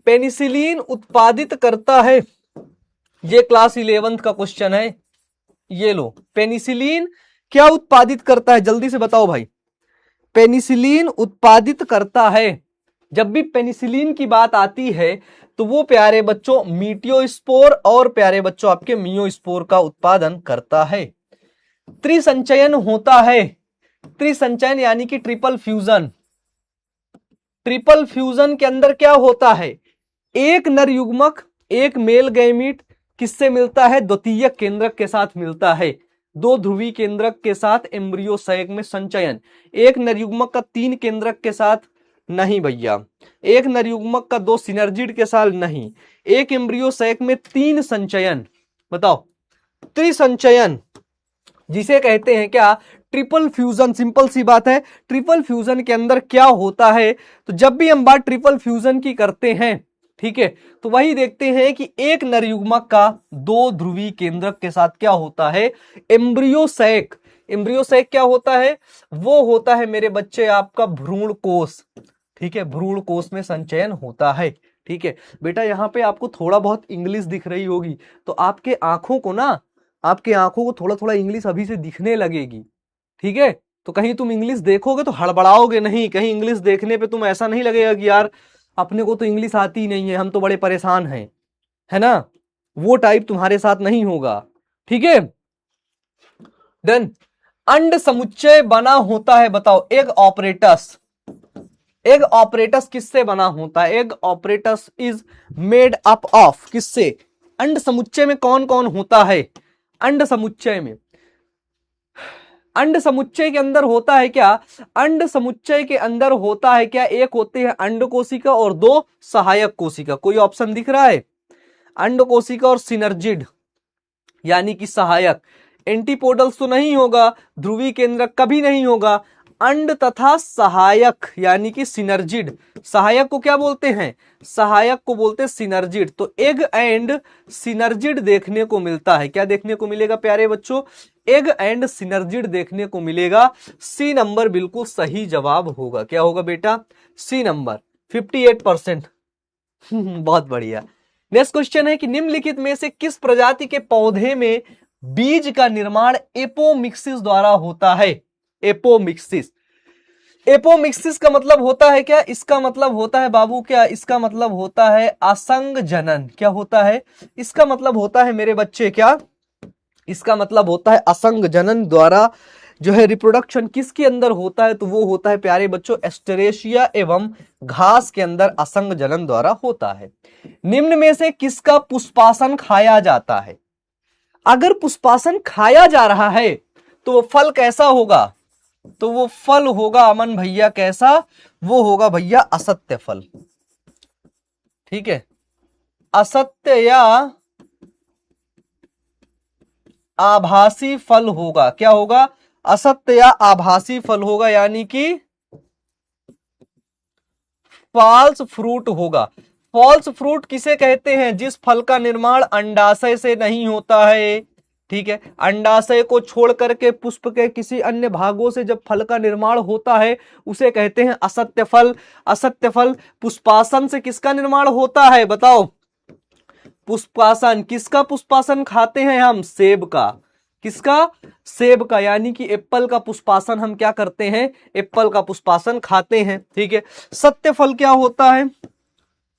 पेनिसिलिन उत्पादित करता है, ये क्लास 11th का क्वेश्चन है, ये लो। पेनिसिलिन क्या उत्पादित करता है, जल्दी से बताओ भाई। पेनिसिलिन उत्पादित करता है, जब भी पेनिसिलिन की बात आती है तो वो प्यारे बच्चों मीटियोस्पोर और प्यारे बच्चों आपके मियोस्पोर का उत्पादन करता है। त्रिसंचयन होता है, त्रिसंचयन यानी कि ट्रिपल फ्यूजन, ट्रिपल फ्यूजन के अंदर क्या होता है, एक नर युग्मक एक मेल गैमीट किससे मिलता है, द्वितीयक केंद्रक के साथ मिलता है। दो ध्रुवी केंद्रक के साथ एम्ब्रियो सैक में संचयन, एक नर युग्मक का 3 केंद्रक के साथ नहीं भैया, एक नर युग्मक का 2 सिनर्जिड के साथ नहीं, एक एम्ब्रियो सैक में 3 संचयन। बताओ त्रिसंचयन जिसे कहते हैं क्या, ट्रिपल फ्यूजन। सिंपल सी बात है, ट्रिपल फ्यूजन के अंदर क्या होता है, तो जब भी हम बात ट्रिपल फ्यूजन की करते हैं, ठीक है, तो वही देखते हैं कि एक नर युग्मक का 2 ध्रुवी केंद्रक के साथ क्या होता है, एम्ब्रियो सैक। एम्ब्रियो सैक क्या होता है, वो होता है मेरे बच्चे आपका भ्रूण कोष, ठीक है, भ्रूण कोष में संचयन होता है, ठीक है। बेटा यहाँ पे आपको थोड़ा बहुत इंग्लिश दिख रही होगी, तो आपके आंखों को ना, आपके आंखों को थोड़ा थोड़ा इंग्लिश अभी से दिखने लगेगी, ठीक है। तो कहीं तुम इंग्लिश देखोगे तो हड़बड़ाओगे नहीं, कहीं इंग्लिश देखने पे तुम ऐसा नहीं लगेगा कि यार अपने को तो इंग्लिश आती ही नहीं है, हम तो बड़े परेशान हैं, है ना, वो टाइप तुम्हारे साथ नहीं होगा, ठीक है। डन। अंड समुच्चय बना होता है, बताओ एग ऑपरेटस, एग ऑपरेटस किससे बना होता है, egg apparatus is made up of किससे, अंड समुच्चय में कौन कौन होता है, अंड समुच्चय में, अंड समुच्चय के अंदर होता है क्या, अंड समुच्चय के अंदर होता है क्या, एक होते हैं अंड कोशिका और 2 सहायक कोशिका। कोई ऑप्शन दिख रहा है, अंड कोशिका और सिनर्जिड यानी कि सहायक। एंटीपोडल्स तो नहीं होगा, ध्रुवी केंद्रक कभी नहीं होगा, अंड तथा सहायक यानी कि सिनर्जिड। सहायक को क्या बोलते हैं, सहायक को बोलते हैं सिनर्जिड। तो एग एंड सिनर्जिड देखने को मिलता है, क्या देखने को मिलेगा प्यारे बच्चों, एग एंड सिनर्जिड देखने को मिलेगा। सी नंबर बिल्कुल सही जवाब होगा, क्या होगा बेटा, सी नंबर 58%। बहुत बढ़िया। नेक्स्ट क्वेश्चन है कि निम्नलिखित में से किस प्रजाति के पौधे में बीज का निर्माण एपोमिक्सिस द्वारा होता है? एपोमिक्सिस, एपोमिक्सिस का मतलब होता है क्या? इसका मतलब होता है बाबू क्या? इसका मतलब होता है असंग जनन। क्या होता है? इसका मतलब होता है मेरे बच्चे क्या? इसका मतलब होता है असंग जनन द्वारा जो है रिप्रोडक्शन किसके अंदर होता है? तो वो होता है प्यारे बच्चों एस्टेरेशिया एवं घास के अंदर असंग जनन द्वारा होता है। निम्न में से किसका पुष्पासन खाया जाता है? अगर पुष्पासन खाया जा रहा है तो वो फल कैसा होगा? तो वो फल होगा अमन भैया कैसा? वो होगा भैया असत्य फल। ठीक है, असत्य या आभासी फल होगा। क्या होगा? असत्य या आभासी फल होगा, यानी कि फॉल्स फ्रूट होगा। फॉल्स फ्रूट किसे कहते हैं? जिस फल का निर्माण अंडाशय से नहीं होता है। ठीक है, अंडाशय को छोड़ करके पुष्प के किसी अन्य भागों से जब फल का निर्माण होता है उसे कहते हैं असत्य फल। असत्य फल। पुष्पासन से किसका निर्माण होता है बताओ? पुष्पासन। किसका पुष्पासन खाते हैं हम? सेब का। किसका? सेब का, यानी कि एप्पल का पुष्पासन हम क्या करते हैं? एप्पल का पुष्पासन खाते हैं। ठीक है, सत्य फल क्या होता है?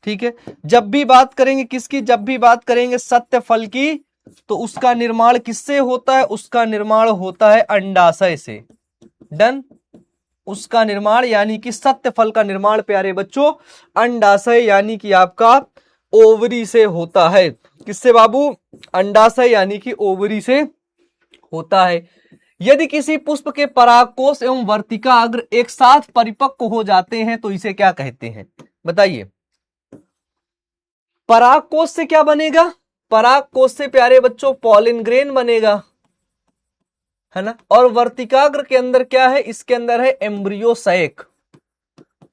ठीक है, जब भी बात करेंगे किसकी? जब भी बात करेंगे सत्य फल की, तो उसका निर्माण किससे होता है? उसका निर्माण होता है अंडाशय से। डन। उसका निर्माण यानी कि सत्य फल का निर्माण प्यारे बच्चों अंडाशय यानी कि आपका ओवरी से होता है। किससे बाबू? अंडाशय यानी कि ओवरी से होता है। यदि किसी पुष्प के परागकोश एवं वर्तिकाग्र एक साथ परिपक्व हो जाते हैं तो इसे क्या कहते हैं? बताइए। परागकोश से क्या बनेगा? परागकोश से प्यारे बच्चों पॉलिन ग्रेन बनेगा, है ना। और वर्तिकाग्र के अंदर क्या है? इसके अंदर है एम्ब्रियो सैक।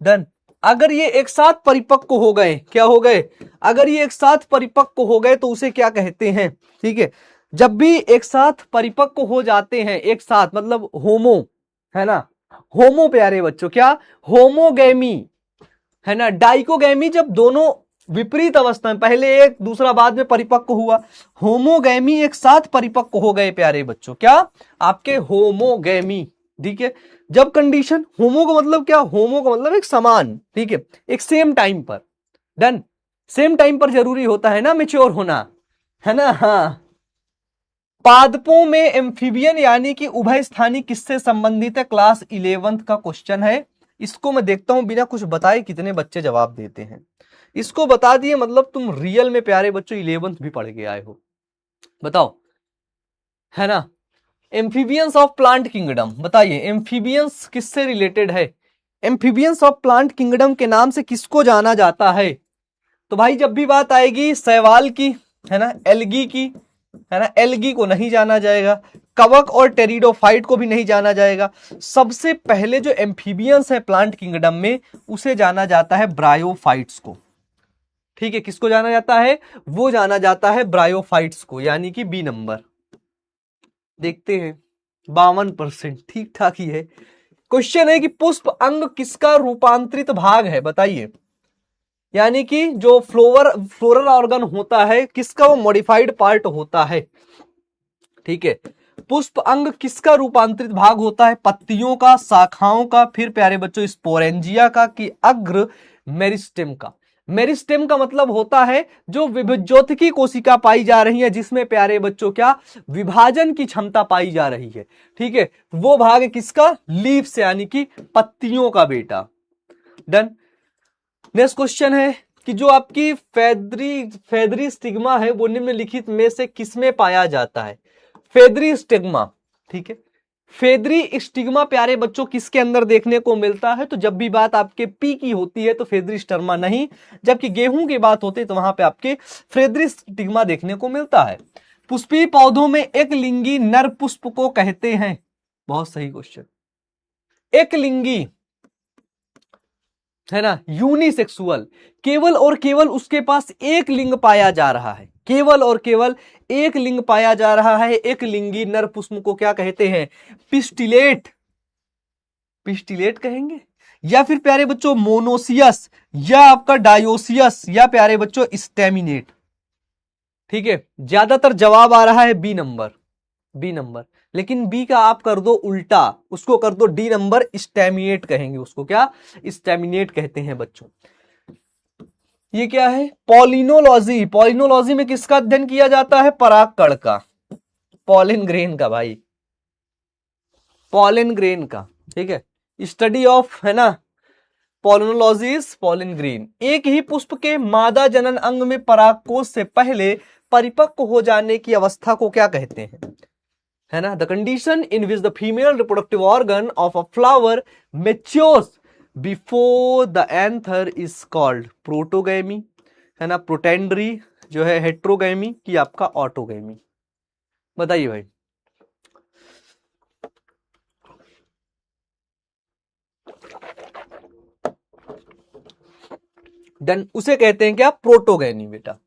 डन। अगर ये एक साथ परिपक्व हो गए, क्या हो गए? अगर ये एक साथ परिपक्व हो गए तो उसे क्या कहते हैं? ठीक है, जब भी एक साथ परिपक्व हो जाते हैं, एक साथ मतलब होमो, है ना। होमो प्यारे बच्चों क्या? होमोगैमी, है ना। डाइकोगैमी जब दोनों विपरीत अवस्था में, पहले एक दूसरा बाद में परिपक्व हुआ। होमोगैमी एक साथ परिपक्व हो गए प्यारे बच्चों, क्या? आपके होमोगैमी। ठीक है, जब कंडीशन होमो का मतलब क्या? होमो का मतलब एक समान। ठीक है, एक सेम टाइम पर। डन। सेम टाइम पर जरूरी होता है ना मैच्योर होना, है ना। हाँ, पादपों में एम्फीबियन यानी कि उभय स्थानी किससे संबंधित है? क्लास 11th का क्वेश्चन है। इसको मैं देखता हूं बिना कुछ बताए कितने बच्चे जवाब देते हैं। इसको बता दिए मतलब तुम रियल में प्यारे बच्चों 11th भी पढ़ के आए हो। बताओ, है ना। एम्फीबियंस ऑफ प्लांट किंगडम, बताइए एम्फीबियंस किससे रिलेटेड है? एम्फीबियंस ऑफ प्लांट किंगडम के नाम से किसको जाना जाता है? तो भाई जब भी बात आएगी शैवाल की, है ना, एल्गी की, है ना, एल्गी को नहीं जाना जाएगा, कवक और टेरिडोफाइट को भी नहीं जाना जाएगा। सबसे पहले जो एम्फीबियंस है प्लांट किंगडम में उसे जाना जाता है ब्रायोफाइट्स को। ठीक है, किसको जाना जाता है? वो जाना जाता है ब्रायोफाइट्स को, यानी कि बी नंबर। देखते हैं 52% ठीक ठाक ही है। क्वेश्चन है कि पुष्प अंग किसका रूपांतरित भाग है? बताइए। यानी कि जो फ्लोरल ऑर्गन होता है किसका? वो मॉडिफाइड पार्ट होता है। ठीक है, पुष्प अंग किसका रूपांतरित भाग होता है? पत्तियों का, शाखाओं का, फिर प्यारे बच्चों स्पोरेंजिया का, कि अग्र मेरिस्टेम का। मेरिस्टेम का मतलब होता है जो विभज्योतिकी कोशिका पाई जा रही है, जिसमें प्यारे बच्चों क्या? विभाजन की क्षमता पाई जा रही है। ठीक है, वो भाग किसका? लीव्स यानी कि पत्तियों का बेटा। डन। नेक्स्ट क्वेश्चन है कि जो आपकी फेदरी स्टिग्मा है वो निम्नलिखित में से किसमें पाया जाता है? Feathery stigma. ठीक है, फेदरी स्टिग्मा प्यारे बच्चों किसके अंदर देखने को मिलता है? तो जब भी बात आपके पी की होती है तो फेदरी स्टिग्मा नहीं, जबकि गेहूं की बात होती है तो वहां पे आपके फेदरी स्टिग्मा देखने को मिलता है। पुष्पीय पौधों में एक लिंगी नर पुष्प को कहते हैं? बहुत सही क्वेश्चन। एक लिंगी, है ना, यूनिसेक्सुअल, केवल और केवल उसके पास एक लिंग पाया जा रहा है, केवल और केवल एक लिंग पाया जा रहा है। एक लिंगी नर पुष्प को क्या कहते हैं? पिस्टिलेट। पिस्टिलेट कहेंगे, या फिर प्यारे बच्चों मोनोसियस, या आपका डायोसियस, या प्यारे बच्चों स्टेमिनेट। ठीक है, ज्यादातर जवाब आ रहा है बी नंबर, बी नंबर। लेकिन बी का आप कर दो उल्टा, उसको कर दो डी नंबर, स्टेमिनेट कहेंगे उसको। क्या स्टेमिनेट कहते हैं बच्चों। ये क्या है, पॉलिनोलॉजी। पॉलिनोलॉजी में किसका अध्ययन किया जाता है, परागकण का, पॉलिन ग्रेन का भाई, पॉलिन ग्रेन का। ठीक है, स्टडी ऑफ, है ना, पॉलिनोलॉजी इज पॉलिन ग्रेन। एक ही पुष्प के मादा जनन अंग में परागकोश से पहले परिपक्व हो जाने की अवस्था को क्या कहते हैं, है ना, the condition in which the female reproductive organ of a flower matures before the anther is called protogyny, है ना, प्रोटेंडरी जो है हेट्रोगैमी की आपका ऑटोगैमी। बताइए भाई। डन, उसे कहते हैं क्या, प्रोटोगैनी बेटा।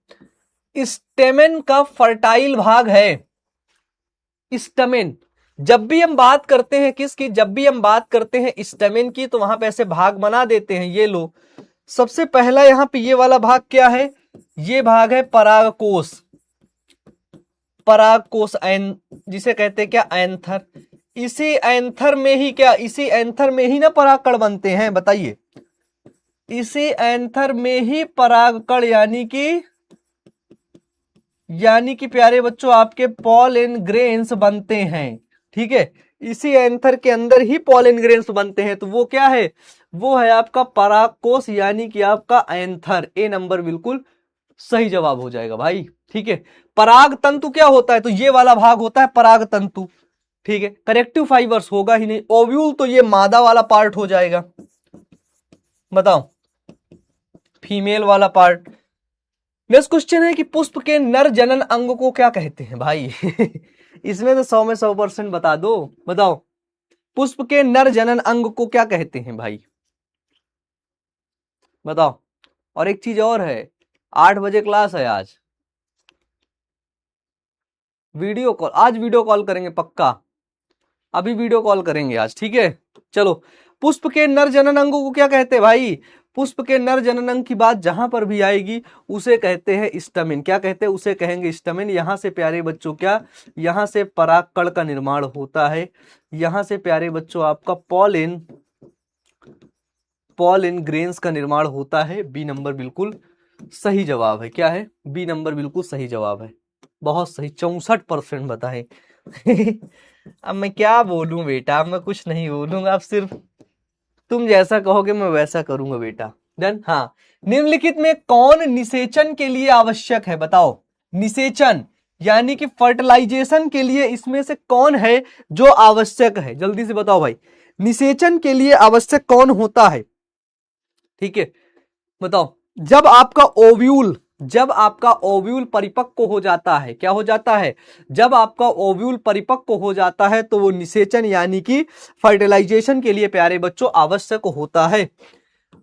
स्टेमेन का फर्टाइल भाग है, स्टेमेन। जब भी हम बात करते हैं किसकी, जब भी हम बात करते हैं स्टेमेन की, तो वहां पे ऐसे भाग बना देते हैं। ये लो, सबसे पहला यहां पे ये वाला भाग क्या है, ये भाग है परागकोश, परागकोश जिसे कहते हैं क्या, एंथर। इसी एंथर में ही क्या, इसी एंथर में ही ना परागकण बनते हैं, बताइए। इसी एंथर में ही परागकण यानी कि प्यारे बच्चों आपके पॉलन ग्रेन्स बनते हैं। ठीक है, इसी एंथर के अंदर ही पॉलन ग्रेन्स बनते हैं। तो वो क्या है, वो है आपका परागकोश यानी कि आपका एंथर। ए नंबर बिल्कुल सही जवाब हो जाएगा भाई। ठीक है, पराग तंतु क्या होता है, तो ये वाला भाग होता है पराग तंतु। ठीक है, करेक्टिव फाइबर्स होगा ही नहीं। ओव्यूल तो ये मादा वाला पार्ट हो जाएगा, बताओ, फीमेल वाला पार्ट। नेक्स्ट क्वेश्चन है कि पुष्प के नर जनन अंग को क्या कहते हैं भाई। इसमें तो 100 में 100% बता दो, बताओ, पुष्प के नर जनन अंग को क्या कहते हैं भाई, बताओ। और एक चीज और है, 8 बजे क्लास है आज, वीडियो कॉल, आज वीडियो कॉल करेंगे पक्का, अभी वीडियो कॉल करेंगे आज। ठीक है, चलो, पुष्प के नर जनन अंग को क्या कहते हैं भाई, पुष्प के नर जनन अंग की बात जहां पर भी आएगी उसे कहते हैं स्टमेन। क्या कहते हैं, उसे कहेंगे स्टमेन। यहां से प्यारे बच्चों क्या, यहां से परागकण का निर्माण होता है, यहां से प्यारे बच्चों आपका पॉलिन ग्रेन्स का निर्माण होता है। बी नंबर बिल्कुल सही जवाब है। क्या है, बी नंबर बिल्कुल सही जवाब है, बहुत सही, 64% बताए। अब मैं क्या बोलूं बेटा, अब मैं कुछ नहीं बोलूंगा, अब सिर्फ तुम जैसा कहोगे मैं वैसा करूंगा बेटा। डन। हाँ, निम्नलिखित में कौन निषेचन के लिए आवश्यक है, बताओ। निषेचन यानी कि फर्टिलाइजेशन के लिए इसमें से कौन है जो आवश्यक है, जल्दी से बताओ भाई। निषेचन के लिए आवश्यक कौन होता है, ठीक है, बताओ। जब आपका ओव्यूल परिपक्व हो जाता है, क्या हो जाता है, जब आपका ओव्यूल परिपक्व हो जाता है तो वो निषेचन यानी कि फर्टिलाइजेशन के लिए प्यारे बच्चों आवश्यक होता है।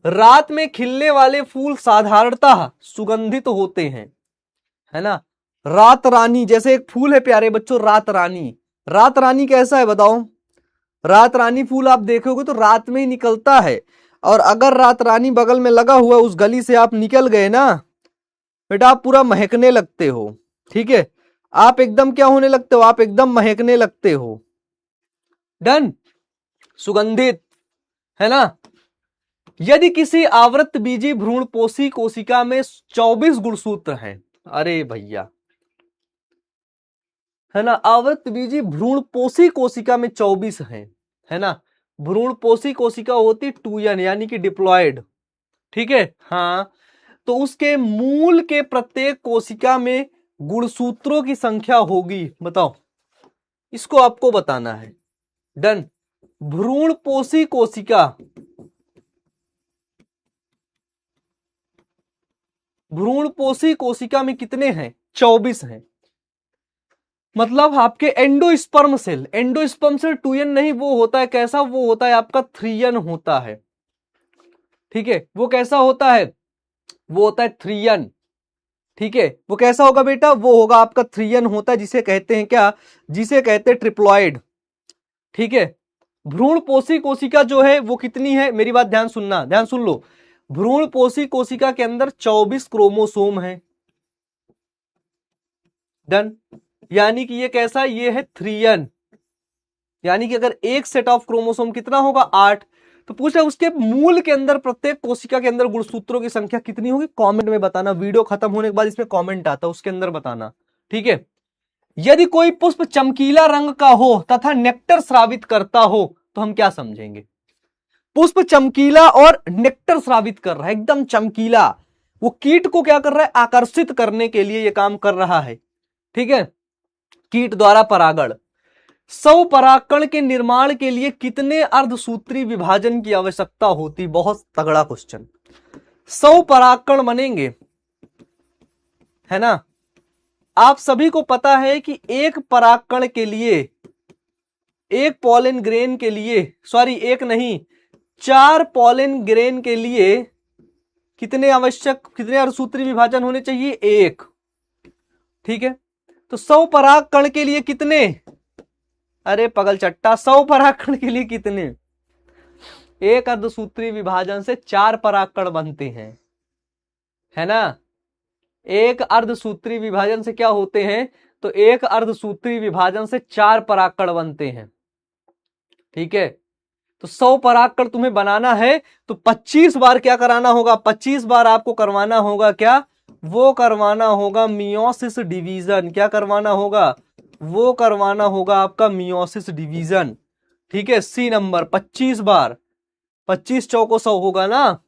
रात में खिलने वाले फूल साधारणतः सुगंधित होते हैं, है ना। रात रानी जैसे एक फूल है प्यारे बच्चों, रात रानी। रात रानी कैसा है बताओ। रात रानी फूल आप देखोगे तो रात में ही निकलता है, और अगर रात रानी बगल में लगा हुआ उस गली से आप निकल गए ना बेटा, आप पूरा महकने लगते हो। ठीक है, आप एकदम क्या होने लगते हो, आप एकदम महकने लगते हो। डन, सुगंधित, है ना। यदि किसी आवृत बीजी भ्रूणपोषी कोशिका में 24 गुणसूत्र हैं, अरे भैया, है ना, आवृत बीजी भ्रूणपोषी कोशिका में 24 हैं, है ना। भ्रूणपोषी कोशिका होती 2n यानी कि डिप्लॉयड। ठीक है, हाँ, तो उसके मूल के प्रत्येक कोशिका में गुणसूत्रों की संख्या होगी, बताओ, इसको आपको बताना है। डन। भ्रूणपोषी कोशिका, भ्रूणपोषी कोशिका में कितने हैं, 24 हैं। मतलब आपके एंडोस्पर्म सेल 2n नहीं, वो होता है कैसा, वो होता है आपका 3n होता है। ठीक है, वो कैसा होता है, वो होता है 3n। ठीक है, वो कैसा होगा बेटा, वो होगा आपका 3n होता है, जिसे कहते हैं क्या, जिसे कहते हैं ट्रिप्लॉइड। ठीक है, भ्रूणपोषी कोशिका जो है वो कितनी है, मेरी बात ध्यान सुनना, ध्यान सुन लो। भ्रूणपोषी कोशिका के अंदर 24 क्रोमोसोम है। डन। यानी कि ये कैसा, ये है 3n, यानी कि अगर एक सेट ऑफ क्रोमोसोम कितना होगा 8, तो पूछ रहा है उसके मूल के अंदर प्रत्येक कोशिका के अंदर गुणसूत्रों की संख्या कितनी होगी, कमेंट में बताना। वीडियो खत्म होने के बाद इसमें कमेंट आता है, उसके अंदर बताना, ठीक है। यदि कोई पुष्प चमकीला रंग का हो तथा नेक्टर स्रावित करता हो तो हम क्या समझेंगे? पुष्प चमकीला और नेक्टर स्रावित कर रहा है, एकदम चमकीला, वो कीट को क्या कर रहा है, आकर्षित करने के लिए ये काम कर रहा है, ठीक है। कीट द्वारा परागण। स्वपरागण के निर्माण के लिए कितने अर्धसूत्री विभाजन की आवश्यकता होती? बहुत तगड़ा क्वेश्चन। स्वपरागण बनेंगे, है ना। आप सभी को पता है कि एक परागकण के लिए, एक पॉलन ग्रेन के लिए, सॉरी एक नहीं, 4 पॉलन ग्रेन के लिए कितने अर्धसूत्री विभाजन होने चाहिए? 1, ठीक है। तो 100 परागकण के लिए कितने? अरे पगल चट्टा, 100 परागकण के लिए कितने? एक अर्धसूत्री विभाजन से 4 परागकण बनते हैं, है ना। एक अर्धसूत्री विभाजन से क्या होते हैं? तो एक अर्धसूत्री विभाजन से 4 परागकण बनते हैं, ठीक है। तो 100 परागकण तुम्हें बनाना है तो 25 बार क्या कराना होगा? 25 बार आपको करवाना होगा क्या? वो करवाना होगा मियोसिस डिवीजन। क्या करवाना होगा? वो करवाना होगा आपका मियोसिस डिवीजन, ठीक है। सी नंबर 25 बार, 25 चौको 100 होगा ना।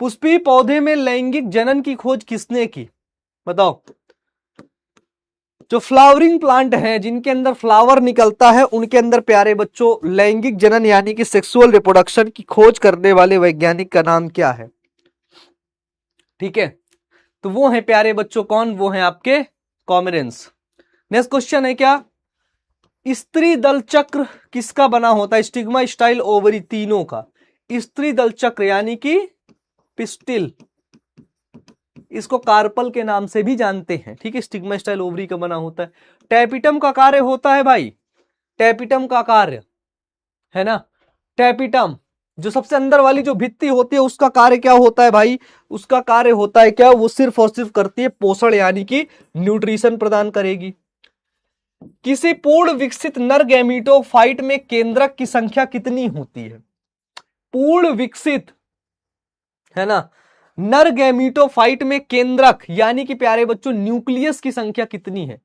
पुष्पीय पौधे में लैंगिक जनन की खोज किसने की? बताओ। जो फ्लावरिंग प्लांट है, जिनके अंदर फ्लावर निकलता है, उनके अंदर प्यारे बच्चों लैंगिक जनन यानी कि सेक्सुअल रिप्रोडक्शन की खोज करने वाले वैज्ञानिक का नाम क्या है? ठीक है, तो वो है प्यारे बच्चों कौन? वो है आपके कॉमरेंस। नेक्स्ट क्वेश्चन है क्या? स्त्री दल चक्र किसका बना होता है? स्टिग्मा, स्टाइल, ओवरी, तीनों का। स्त्री दल चक्र यानी कि पिस्टिल, इसको कार्पल के नाम से भी जानते हैं, ठीक है। स्टिग्मा, स्टाइल, ओवरी का बना होता है। टैपिटम का कार्य होता है भाई, टैपिटम का कार्य, है ना। टैपिटम जो सबसे अंदर वाली जो भित्ति होती है, उसका कार्य क्या होता है भाई? उसका कार्य होता है क्या? वो सिर्फ और सिर्फ करती है पोषण यानी कि न्यूट्रिशन प्रदान करेगी। किसी पूर्ण विकसित नर गैमीटोफाइट में केंद्रक की संख्या कितनी होती है? पूर्ण विकसित, है ना, नर गैमीटोफाइट में केंद्रक यानी कि प्यारे बच्चों न्यूक्लियस की संख्या कितनी है?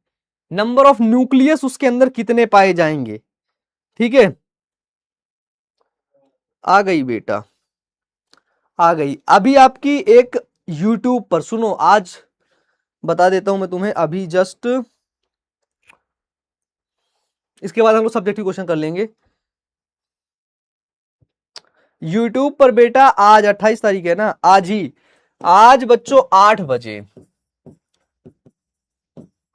नंबर ऑफ न्यूक्लियस उसके अंदर कितने पाए जाएंगे? ठीक है, आ गई बेटा, आ गई। अभी आपकी एक YouTube पर सुनो, आज बता देता हूं मैं तुम्हें अभी जस्ट, इसके बाद हम लोग सब्जेक्टिव क्वेश्चन कर लेंगे। YouTube पर बेटा आज 28 तारीख है ना, आज ही, आज बच्चों 8 बजे,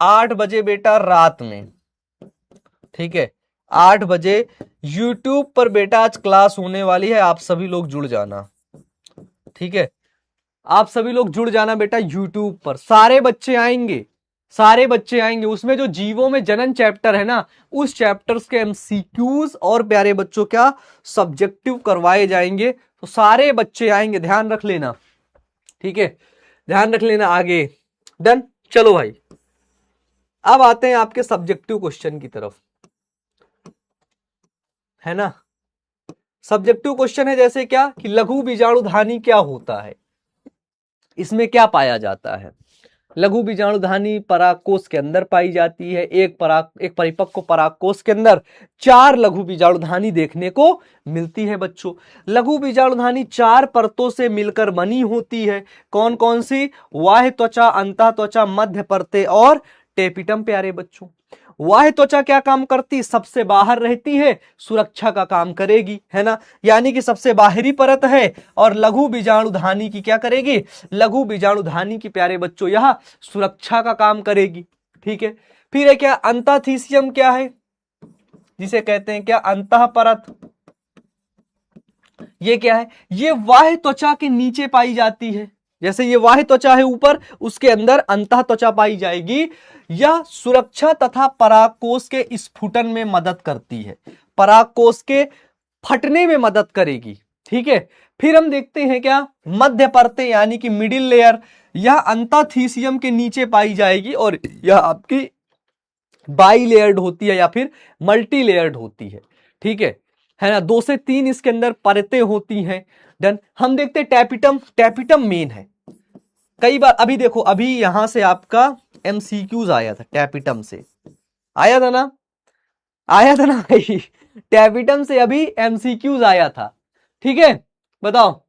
8 बजे बेटा रात में, ठीक है, 8 बजे YouTube पर बेटा आज क्लास होने वाली है। आप सभी लोग जुड़ जाना, ठीक है, आप सभी लोग जुड़ जाना बेटा। YouTube पर सारे बच्चे आएंगे, सारे बच्चे आएंगे। उसमें जो जीवों में जनन चैप्टर है ना, उस चैप्टर्स के MCQs और प्यारे बच्चों क्या सब्जेक्टिव करवाए जाएंगे। तो सारे बच्चे आएंगे, ध्यान रख लेना, ठीक है, ध्यान रख लेना। आगे डन, चलो भाई अब आते हैं आपके सब्जेक्टिव क्वेश्चन की तरफ, है ना। सब्जेक्टिव क्वेश्चन है जैसे क्या कि लघु बीजाणुधानी क्या होता है, इसमें क्या पाया जाता है? लघु बीजाणुधानी परागकोश के अंदर पाई जाती है। एक परिपक्व परागकोश के अंदर 4 लघु बीजाणुधानी देखने को मिलती है बच्चों। लघु बीजाणुधानी 4 परतों से मिलकर बनी होती है। कौन कौन सी? बाह्य त्वचा, अंतः त्वचा, मध्य परतें और टेपिटम। प्यारे बच्चों बाह्य त्वचा क्या काम करती? सबसे बाहर रहती है, सुरक्षा का काम करेगी, है ना, यानी कि सबसे बाहरी परत है। और लघु बीजाणुधानी की क्या करेगी? लघु बीजाणुधानी की प्यारे बच्चों यह सुरक्षा का काम करेगी, ठीक है। फिर है क्या? अंतःथीसियम क्या है, जिसे कहते हैं क्या अंतः परत। ये क्या है? ये बाह्य त्वचा के नीचे पाई जाती है। जैसे ये बाह्य त्वचा है ऊपर, उसके अंदर अंतः त्वचा पाई जाएगी। यह सुरक्षा तथा परागकोश के स्फुटन में मदद करती है, परागकोश के फटने में मदद करेगी, ठीक है। फिर हम देखते हैं क्या, मध्य परतें यानी कि मिडिल लेयर, यह अंतःथीसियम के नीचे पाई जाएगी और यह आपकी बाई लेयर्ड होती है या फिर मल्टी लेयर्ड होती है, ठीक है ना। 2 से 3 इसके अंदर परतें होती हैं। डन। हम देखते हैं टैपिटम, टैपिटम मेन है। कई बार अभी देखो, अभी यहां से आपका एमसीक्यूज आया था, टैपिटम से आया था ना, आया था ना भाई टैपिटम से अभी एमसीक्यूज आया था, ठीक है। बताओ,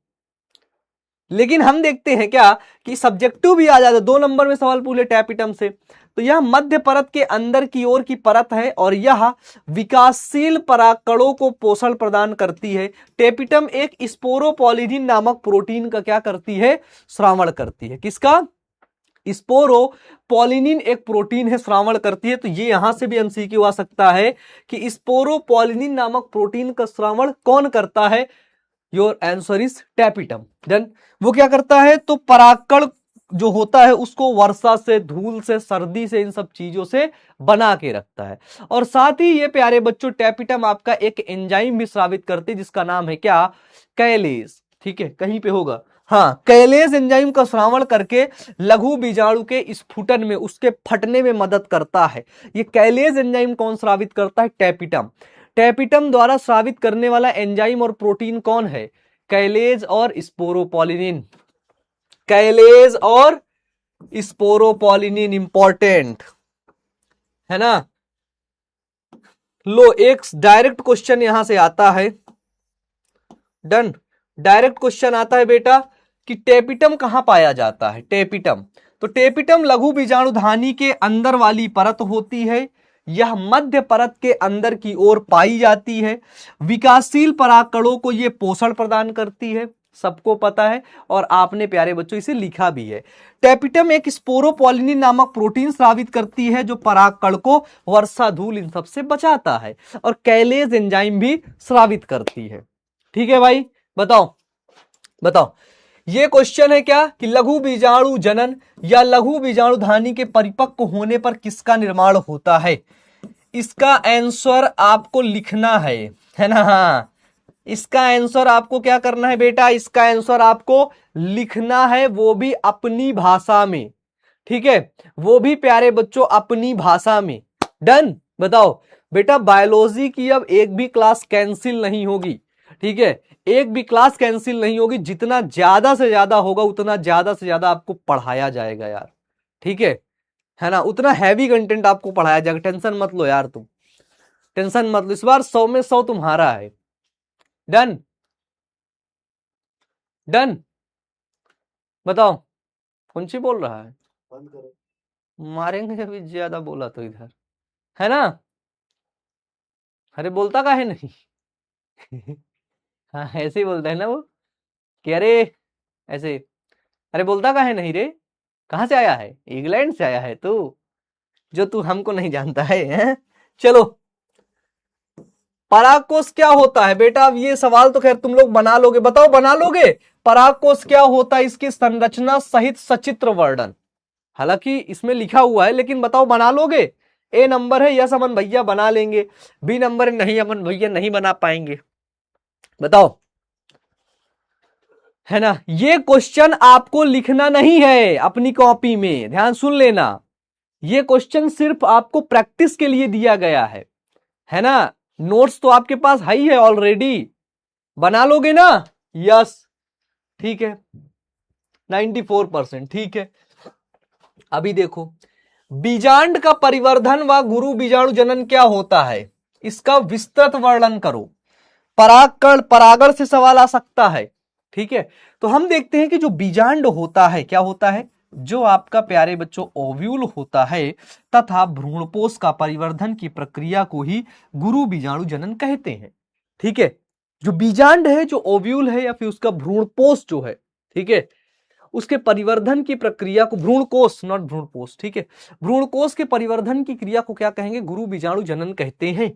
लेकिन हम देखते हैं क्या कि सब्जेक्टिव भी आ जाता है, 2 नंबर में सवाल पूछे टैपिटम से। तो यह मध्य परत के अंदर की ओर की परत है और यह विकासशील परागकणों को पोषण प्रदान करती है। टैपिटम एक स्पोरोपॉलिडीन नामक प्रोटीन का क्या करती है, श्रावण करती है। किसका, स्पोरोपॉलिनिन एक प्रोटीन है, श्रावण करती है। तो ये यहां से भी एमसीक्यू आ सकता है कि स्पोरोपॉलिनिन नामक प्रोटीन का श्रावण कौन करता है। Your answer is tapetum. Then वो क्या करता है, तो परागकण जो होता है उसको वर्षा से, धूल से, सर्दी से, इन सब चीजों से बना के रखता है। और साथ ही ये प्यारे बच्चों टैपिटम आपका एक एंजाइम भी स्रावित करती है जिसका नाम है क्या, कैलेज, ठीक है, कहीं पे होगा, हाँ, कैलेज एंजाइम का श्रावण करके लघु बीजाणु के स्फुटन में, उसके फटने में मदद करता है। ये कैलेज एंजाइम कौन स्रावित करता है, टैपिटम। टैपिटम द्वारा स्रावित करने वाला एंजाइम और प्रोटीन कौन है, कैलेज और स्पोरोपॉलिनिन। कैलेज और स्पोरोपॉलिनिन इंपॉर्टेंट है ना। लो, एक डायरेक्ट क्वेश्चन यहां से आता है। डन। डायरेक्ट क्वेश्चन आता है बेटा कि टैपिटम कहां पाया जाता है। टैपिटम, तो टैपिटम लघु बीजाणुधानी के अंदर वाली परत होती है। यह मध्य परत के अंदर की ओर पाई जाती है। विकासशील परागकणों को यह पोषण प्रदान करती है, सबको पता है, और आपने प्यारे बच्चों इसे लिखा भी है। टैपिटम एक स्पोरोपॉलिनिन नामक प्रोटीन स्रावित करती है जो परागकण को वर्षा, धूल, इन सब से बचाता है। और कैलेज एंजाइम भी स्रावित करती है, ठीक है भाई। बताओ बताओ, ये क्वेश्चन है क्या कि लघु बीजाणु जनन या लघु बीजाणुधानी के परिपक्व होने पर किसका निर्माण होता है। इसका आंसर आपको लिखना है ना। हाँ, इसका आंसर आपको क्या करना है बेटा, इसका आंसर आपको लिखना है, वो भी अपनी भाषा में, ठीक है, वो भी प्यारे बच्चों अपनी भाषा में। डन। बताओ बेटा, बायोलॉजी की अब एक भी क्लास कैंसिल नहीं होगी, ठीक है, एक भी क्लास कैंसिल नहीं होगी। जितना ज्यादा से ज्यादा होगा उतना ज्यादा से ज्यादा आपको पढ़ाया जाएगा यार, ठीक है ना। उतना हैवी कंटेंट आपको पढ़ाया जाएगा, टेंशन मत लो यार, तुम टेंशन मत लो, इस बार 100 में 100 तुम्हारा है। डन। डन। बताओ, कौन सी बोल रहा है, बंद करो, मारेंगे अभी ज्यादा बोला तो इधर, है ना। अरे बोलता काहे नहीं हाँ, ऐसे ही बोलता है ना वो, कि अरे ऐसे, अरे बोलता काहे नहीं रे, कहां से आया है, इंग्लैंड से आया है तू, जो तू हमको नहीं जानता है? चलो, परागकोश क्या होता है बेटा, अब ये सवाल तो खैर तुम लोग बना लोगे, बताओ बना लोगे। परागकोश क्या होता है, इसकी संरचना सहित सचित्र वर्णन, हालांकि इसमें लिखा हुआ है, लेकिन बताओ बना लोगे। ए नंबर है, यस अमन भैया बना लेंगे, बी नंबर है, नहीं अमन भैया नहीं बना पाएंगे। बताओ, है ना। ये क्वेश्चन आपको लिखना नहीं है अपनी कॉपी में, ध्यान सुन लेना, ये क्वेश्चन सिर्फ आपको प्रैक्टिस के लिए दिया गया है ना। नोट्स तो आपके पास है ही है ऑलरेडी, बना लोगे ना, यस, ठीक है, 94%, ठीक है। अभी देखो, बीजांड का परिवर्धन व गुरु बीजाणु जनन क्या होता है, इसका विस्तृत वर्णन करो। परागकण, परागण से सवाल आ सकता है, ठीक है। तो हम देखते हैं कि जो बीजांड होता है, क्या होता है, जो आपका प्यारे बच्चों ओव्यूल होता है तथा भ्रूणपोष का परिवर्धन की प्रक्रिया को ही गुरु बीजाणु जनन कहते हैं, ठीक है। जो बीजांड है, जो ओव्यूल है या फिर उसका भ्रूणपोष जो है, ठीक है, उसके परिवर्धन की प्रक्रिया को, भ्रूणकोष नॉट भ्रूणपोष, ठीक है, भ्रूणकोष के परिवर्धन की क्रिया को क्या कहेंगे, गुरु बीजाणु जनन कहते हैं।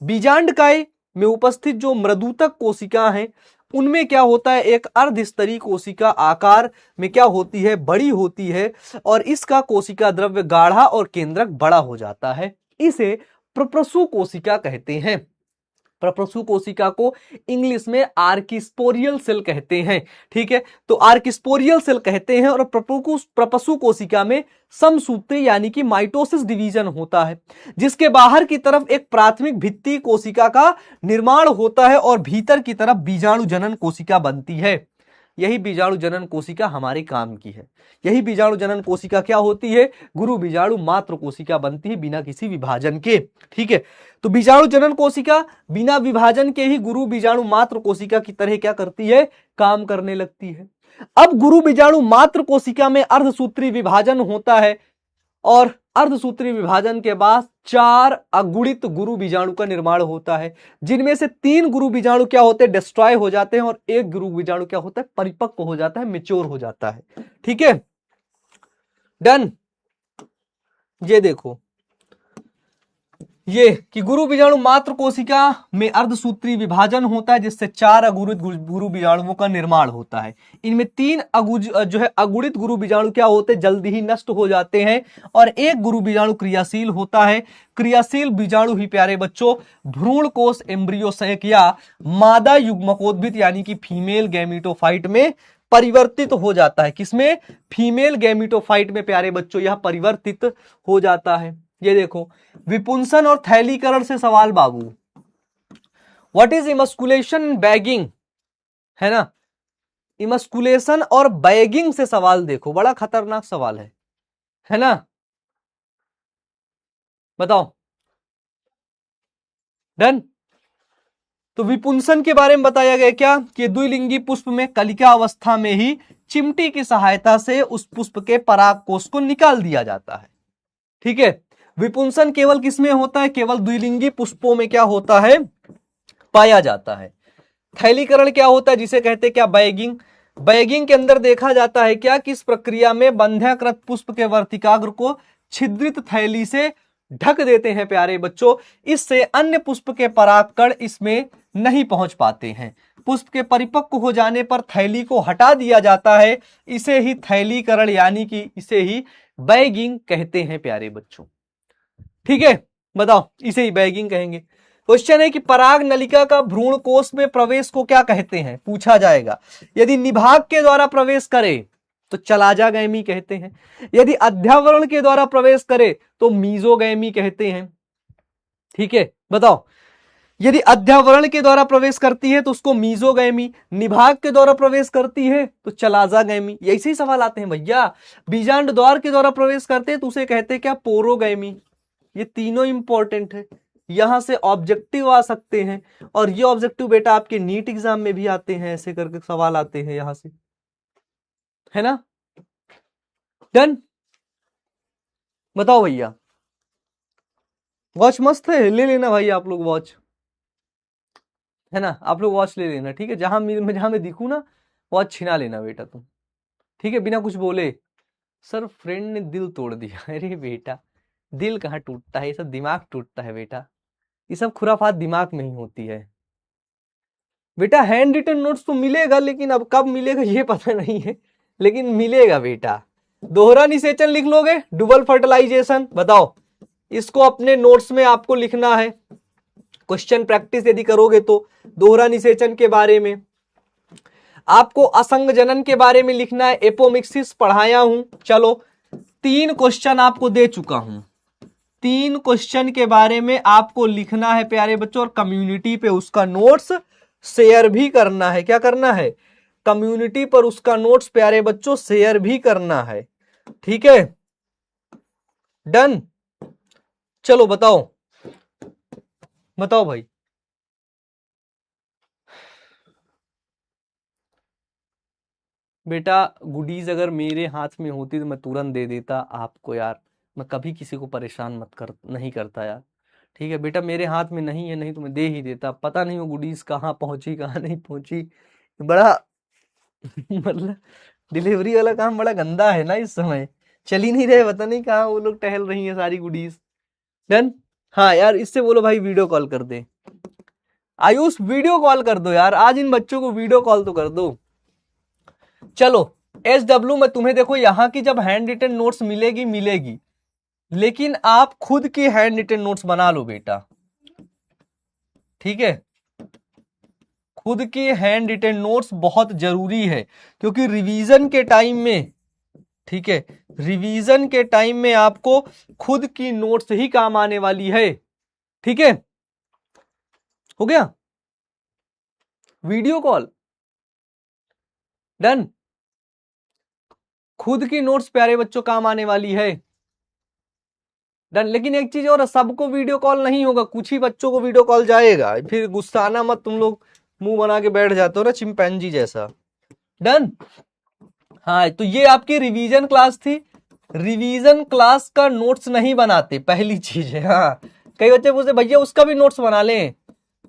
बीजांड काय में उपस्थित जो मृदुतक कोशिका है उनमें क्या होता है, एक अर्धस्तरीय कोशिका आकार में क्या होती है, बड़ी होती है, और इसका कोशिका द्रव्य गाढ़ा और केंद्रक बड़ा हो जाता है, इसे प्रप्रसु कोशिका कहते हैं। प्रपसु कोशिका को इंग्लिश में आर्किस्पोरियल सेल कहते हैं। ठीक है, तो आर्किस्पोरियल सेल कहते हैं और प्रपसु कोशिका में समसूत्री यानी कि माइटोसिस डिवीजन होता है, जिसके बाहर की तरफ एक प्राथमिक भित्ति कोशिका का निर्माण होता है और भीतर की तरफ बीजाणु जनन कोशिका बनती है। यही बीजाणु जनन कोशिका हमारे काम की है। यही बीजाणु जनन कोशिका क्या होती है? गुरु बीजाणु मात्र कोशिका बनती है बिना किसी विभाजन के। ठीक है, तो बीजाणु जनन कोशिका बिना विभाजन के ही गुरु बीजाणु मात्र कोशिका की तरह क्या करती है? काम करने लगती है। अब गुरु बीजाणु मात्र कोशिका में अर्धसूत्री विभाजन होता है और अर्धसूत्री विभाजन के बाद 4 अगुणित गुरु बीजाणु का निर्माण होता है, जिनमें से 3 गुरु बीजाणु क्या होते हैं? डिस्ट्रॉय हो जाते हैं और 1 गुरु बीजाणु क्या होता है? परिपक्व हो जाता है, मैच्योर हो जाता है। ठीक है, डन। ये देखो, ये कि गुरु बीजाणु मात्र कोशिका में अर्धसूत्री विभाजन होता है, जिससे 4 अगुणित गुरु बीजाणुओं का निर्माण होता है। इनमें 3 अगुणित गुरु बीजाणु क्या होते हैं? जल्दी ही नष्ट हो जाते हैं और 1 गुरु बीजाणु क्रियाशील होता है। क्रियाशील बीजाणु ही प्यारे बच्चों भ्रूण कोश एम्ब्रियो सैक या मादा युग्मकोद्भिद यानी कि फीमेल गैमेटोफाइट में परिवर्तित हो जाता है। किसमें? फीमेल गैमेटोफाइट में प्यारे बच्चों यह परिवर्तित हो जाता है। ये देखो, विपुंसन और थैलीकरण से सवाल बाबू। व्हाट इज इमस्कुलेशन बैगिंग, है ना? इमस्कुलेशन और बैगिंग से सवाल देखो, बड़ा खतरनाक सवाल है ना? बताओ, डन। तो विपुंसन के बारे में बताया गया क्या कि द्विलिंगी पुष्प में कलिका अवस्था में ही चिमटी की सहायता से उस पुष्प के पराग कोष को निकाल दिया जाता है। ठीक है, विपुंसन केवल किसमें होता है? केवल द्विलिंगी पुष्पों में क्या होता है? पाया जाता है। थैलीकरण क्या होता है? जिसे कहते हैं क्या? बैगिंग। बैगिंग के अंदर देखा जाता है क्या कि इस प्रक्रिया में बंध्याकृत पुष्प के वर्तिकाग्र को छिद्रित थैली से ढक देते हैं प्यारे बच्चों। इससे अन्य पुष्प के परागकण इसमें नहीं पहुंच पाते हैं। पुष्प के परिपक्व हो जाने पर थैली को हटा दिया जाता है। इसे ही थैलीकरण यानी कि इसे ही बैगिंग कहते हैं प्यारे बच्चों। ठीक है, बताओ, इसे ही बैगिंग कहेंगे। क्वेश्चन है कि पराग नलिका का भ्रूण कोष में प्रवेश को क्या कहते हैं? पूछा जाएगा। यदि निभाग के द्वारा प्रवेश करे तो चलाजागैमी कहते हैं। यदि अध्यावरण के द्वारा प्रवेश करे तो मीजोगैमी कहते हैं। ठीक है, बताओ, यदि अध्यावरण के द्वारा प्रवेश करती है तो उसको मीजोगैमी, निभाग के द्वारा प्रवेश करती है तो चलाजागैमी। ऐसे ही सवाल आते हैं भैया। बीजांड द्वार के द्वारा प्रवेश करते हैं तो उसे कहते हैं क्या? पोरोगैमी। ये तीनों इंपॉर्टेंट है, यहां से ऑब्जेक्टिव आ सकते हैं और ये ऑब्जेक्टिव बेटा आपके नीट एग्जाम में भी आते हैं। ऐसे करके सवाल आते हैं यहां से, है ना? डन। बताओ भैया, वॉच मस्त है, ले लेना भाई आप लोग वॉच, है ना? आप लोग वॉच ले लेना। ठीक है, जहां मैं दिखूं ना, वॉच छिना लेना बेटा तुम। ठीक है, बिना कुछ बोले। सर फ्रेंड ने दिल तोड़ दिया। अरे बेटा, दिल कहाँ टूटता है? ये सब दिमाग टूटता है बेटा। ये सब खुराफात दिमाग में ही होती है बेटा। हैंड रिटन नोट्स तो मिलेगा, लेकिन अब कब मिलेगा ये पता नहीं है, लेकिन मिलेगा बेटा। दोहरा निषेचन लिख लोगे? डबल फर्टिलाइजेशन, बताओ। इसको अपने नोट्स में आपको लिखना है। क्वेश्चन प्रैक्टिस यदि करोगे तो दोहरा निषेचन के बारे में आपको असंग जनन के बारे में लिखना है। एपोमिक्सिस पढ़ाया हूं। चलो, 3 क्वेश्चन आपको दे चुका हूं। 3 क्वेश्चन के बारे में आपको लिखना है प्यारे बच्चों, और कम्युनिटी पे उसका नोट्स शेयर भी करना है। क्या करना है? कम्युनिटी पर उसका नोट्स प्यारे बच्चों शेयर भी करना है। ठीक है, डन। चलो बताओ, बताओ भाई। बेटा गुडीज अगर मेरे हाथ में होती तो मैं तुरंत दे देता आपको यार। मैं कभी किसी को परेशान नहीं करता यार। ठीक है बेटा, मेरे हाथ में नहीं है, नहीं तो मैं दे ही देता। पता नहीं वो गुडीज कहाँ पहुंची कहाँ नहीं पहुंची। बड़ा मतलब डिलीवरी वाला काम बड़ा गंदा है ना इस समय। चल ही नहीं रहे, पता नहीं कहाँ वो लोग टहल रही है सारी गुडीज। डन। हाँ यार, इससे बोलो भाई वीडियो कॉल कर दे। आयुष वीडियो कॉल कर दो यार, आज इन बच्चों को वीडियो कॉल तो कर दो। चलो SW में तुम्हें देखो, यहाँ की जब हैंड रिटन नोट्स मिलेगी, लेकिन आप खुद के हैंड रिटन नोट्स बना लो बेटा। ठीक है, खुद के हैंड रिटेन नोट्स बहुत जरूरी है, क्योंकि रिवीजन के टाइम में, ठीक है, रिवीजन के टाइम में आपको खुद की नोट्स ही काम आने वाली है। ठीक है, हो गया, वीडियो कॉल डन। खुद की नोट्स प्यारे बच्चों काम आने वाली है, डन। लेकिन एक चीज और, सबको वीडियो कॉल नहीं होगा, कुछ ही बच्चों को वीडियो कॉल जाएगा। फिर गुस्सा आना मत, तुम लोग मुंह बना के बैठ जाते हो ना चिंपैंजी जैसा। डन। हाँ, तो ये आपकी रिवीजन क्लास थी। रिवीजन क्लास का नोट्स नहीं बनाते, पहली चीज है। हाँ, कई बच्चे पूछते भैया उसका भी नोट्स बना लें,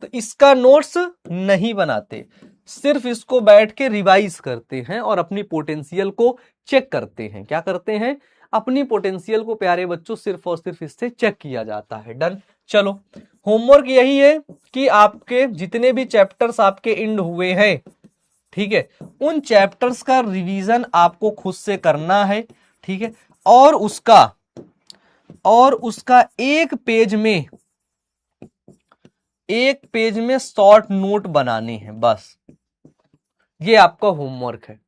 तो इसका नोट्स नहीं बनाते, सिर्फ इसको बैठ के रिवाइज करते हैं और अपनी पोटेंशियल को चेक करते हैं। क्या करते हैं? अपनी पोटेंशियल को प्यारे बच्चों सिर्फ और सिर्फ इससे चेक किया जाता है। डन। चलो, होमवर्क यही है कि आपके जितने भी चैप्टर्स आपके एंड हुए हैं, ठीक है, उन चैप्टर्स का रिवीजन आपको खुद से करना है। ठीक है, और उसका एक पेज में शॉर्ट नोट बनाने हैं, बस। ये आपका होमवर्क है।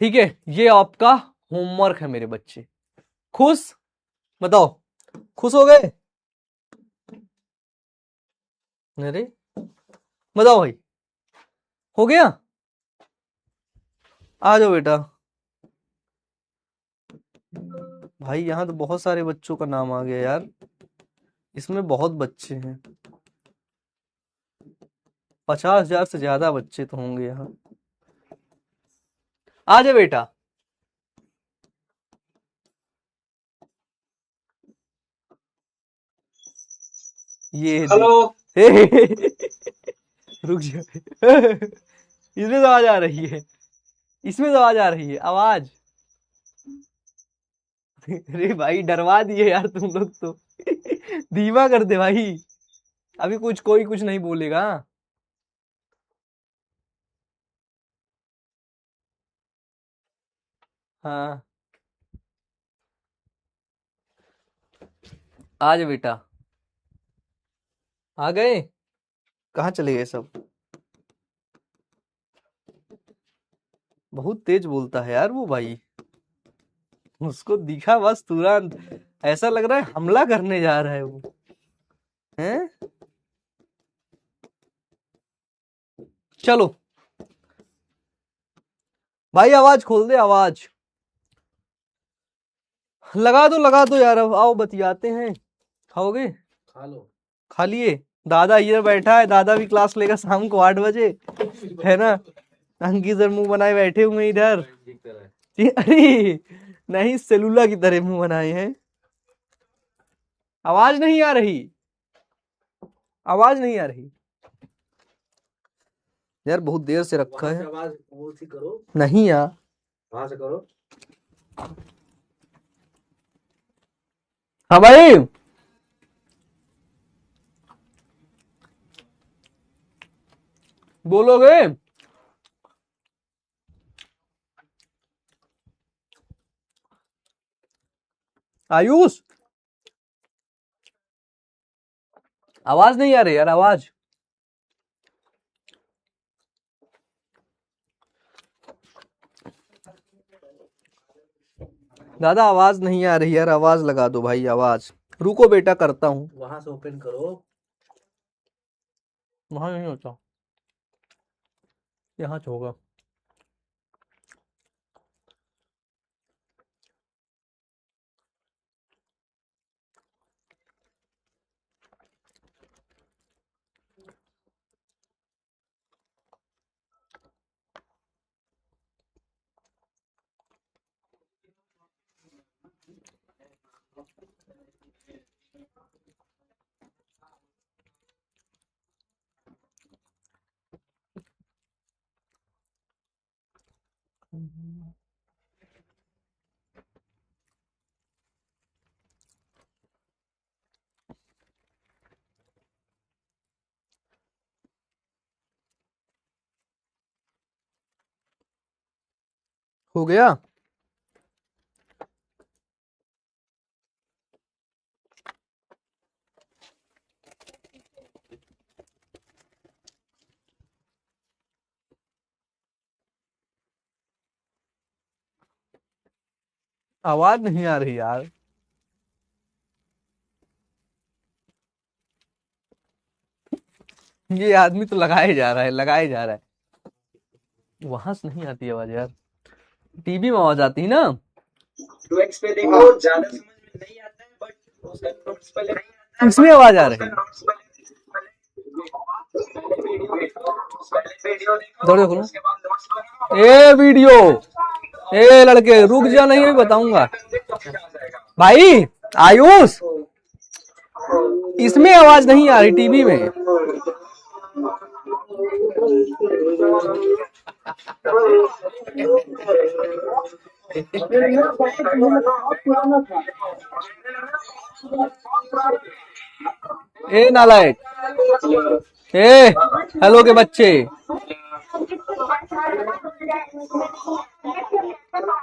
ठीक है, ये आपका होमवर्क है मेरे बच्चे। खुश? बताओ, खुश हो गए? अरे बताओ भाई, हो गया? आ जाओ बेटा। भाई यहाँ तो बहुत सारे बच्चों का नाम आ गया यार, इसमें बहुत बच्चे हैं, 50,000 से ज्यादा बच्चे तो होंगे यहाँ। आ जाओ बेटा। ये हेलो। रुक जा। इसमें तो आवाज आ रही है, इसमें तो आवाज आ रही है, आवाज। अरे भाई डरवा दिए यार तुम लोग तो। धीमा कर दे भाई, अभी कोई कुछ नहीं बोलेगा। हाँ, आज बेटा आ गए। कहाँ चले गए सब? बहुत तेज बोलता है यार वो भाई, उसको दिखा बस तुरंत ऐसा लग रहा है हमला करने जा रहा है वो, हैं? चलो भाई, आवाज खोल दे, आवाज लगा दो यार। अब आओ बतियाते हैं। खाओगे? खा लो। खा लिए? दादा इधर बैठा है, दादा भी क्लास लेगा शाम को 8 बजे, है ना? अंकित सर मुंह बनाए बैठे हुए हैं इधर। अरे नहीं, सेलुला की तरह मुंह बनाए हैं। आवाज नहीं आ रही, आवाज नहीं आ रही यार, बहुत देर से रखा है। आवाज वो सी करो। नहीं यार, वहां से करो। हाँ भाई, बोलोगे? आयुष, आवाज नहीं आ रही यार, आवाज। दादा आवाज नहीं आ रही यार, आवाज लगा दो भाई, आवाज। रुको बेटा, करता हूँ। वहां से ओपन करो। वहां नहीं होता, यहाँ से होगा। हो गया? आवाज नहीं आ रही यार। ये आदमी तो लगाए जा रहा है, लगाए जा रहा है। वहां से नहीं आती आवाज यार, टीवी में आवाज आती है ना। 2x पे देखो, ज्यादा समझ में नहीं आता है बट उसका नोट्स पहले नहीं आता है, इसमें आवाज आ रही है। नोट्स पहले वीडियो देखो, इधर देखो ना। उसके बाद नोट्स बनाओ, ए वीडियो, ए लड़के रुक जा, नहीं मैं बताऊंगा भाई। आयुष, इसमें आवाज नहीं आ रही टीवी में। ए नालायक, ए हेलो के बच्चे।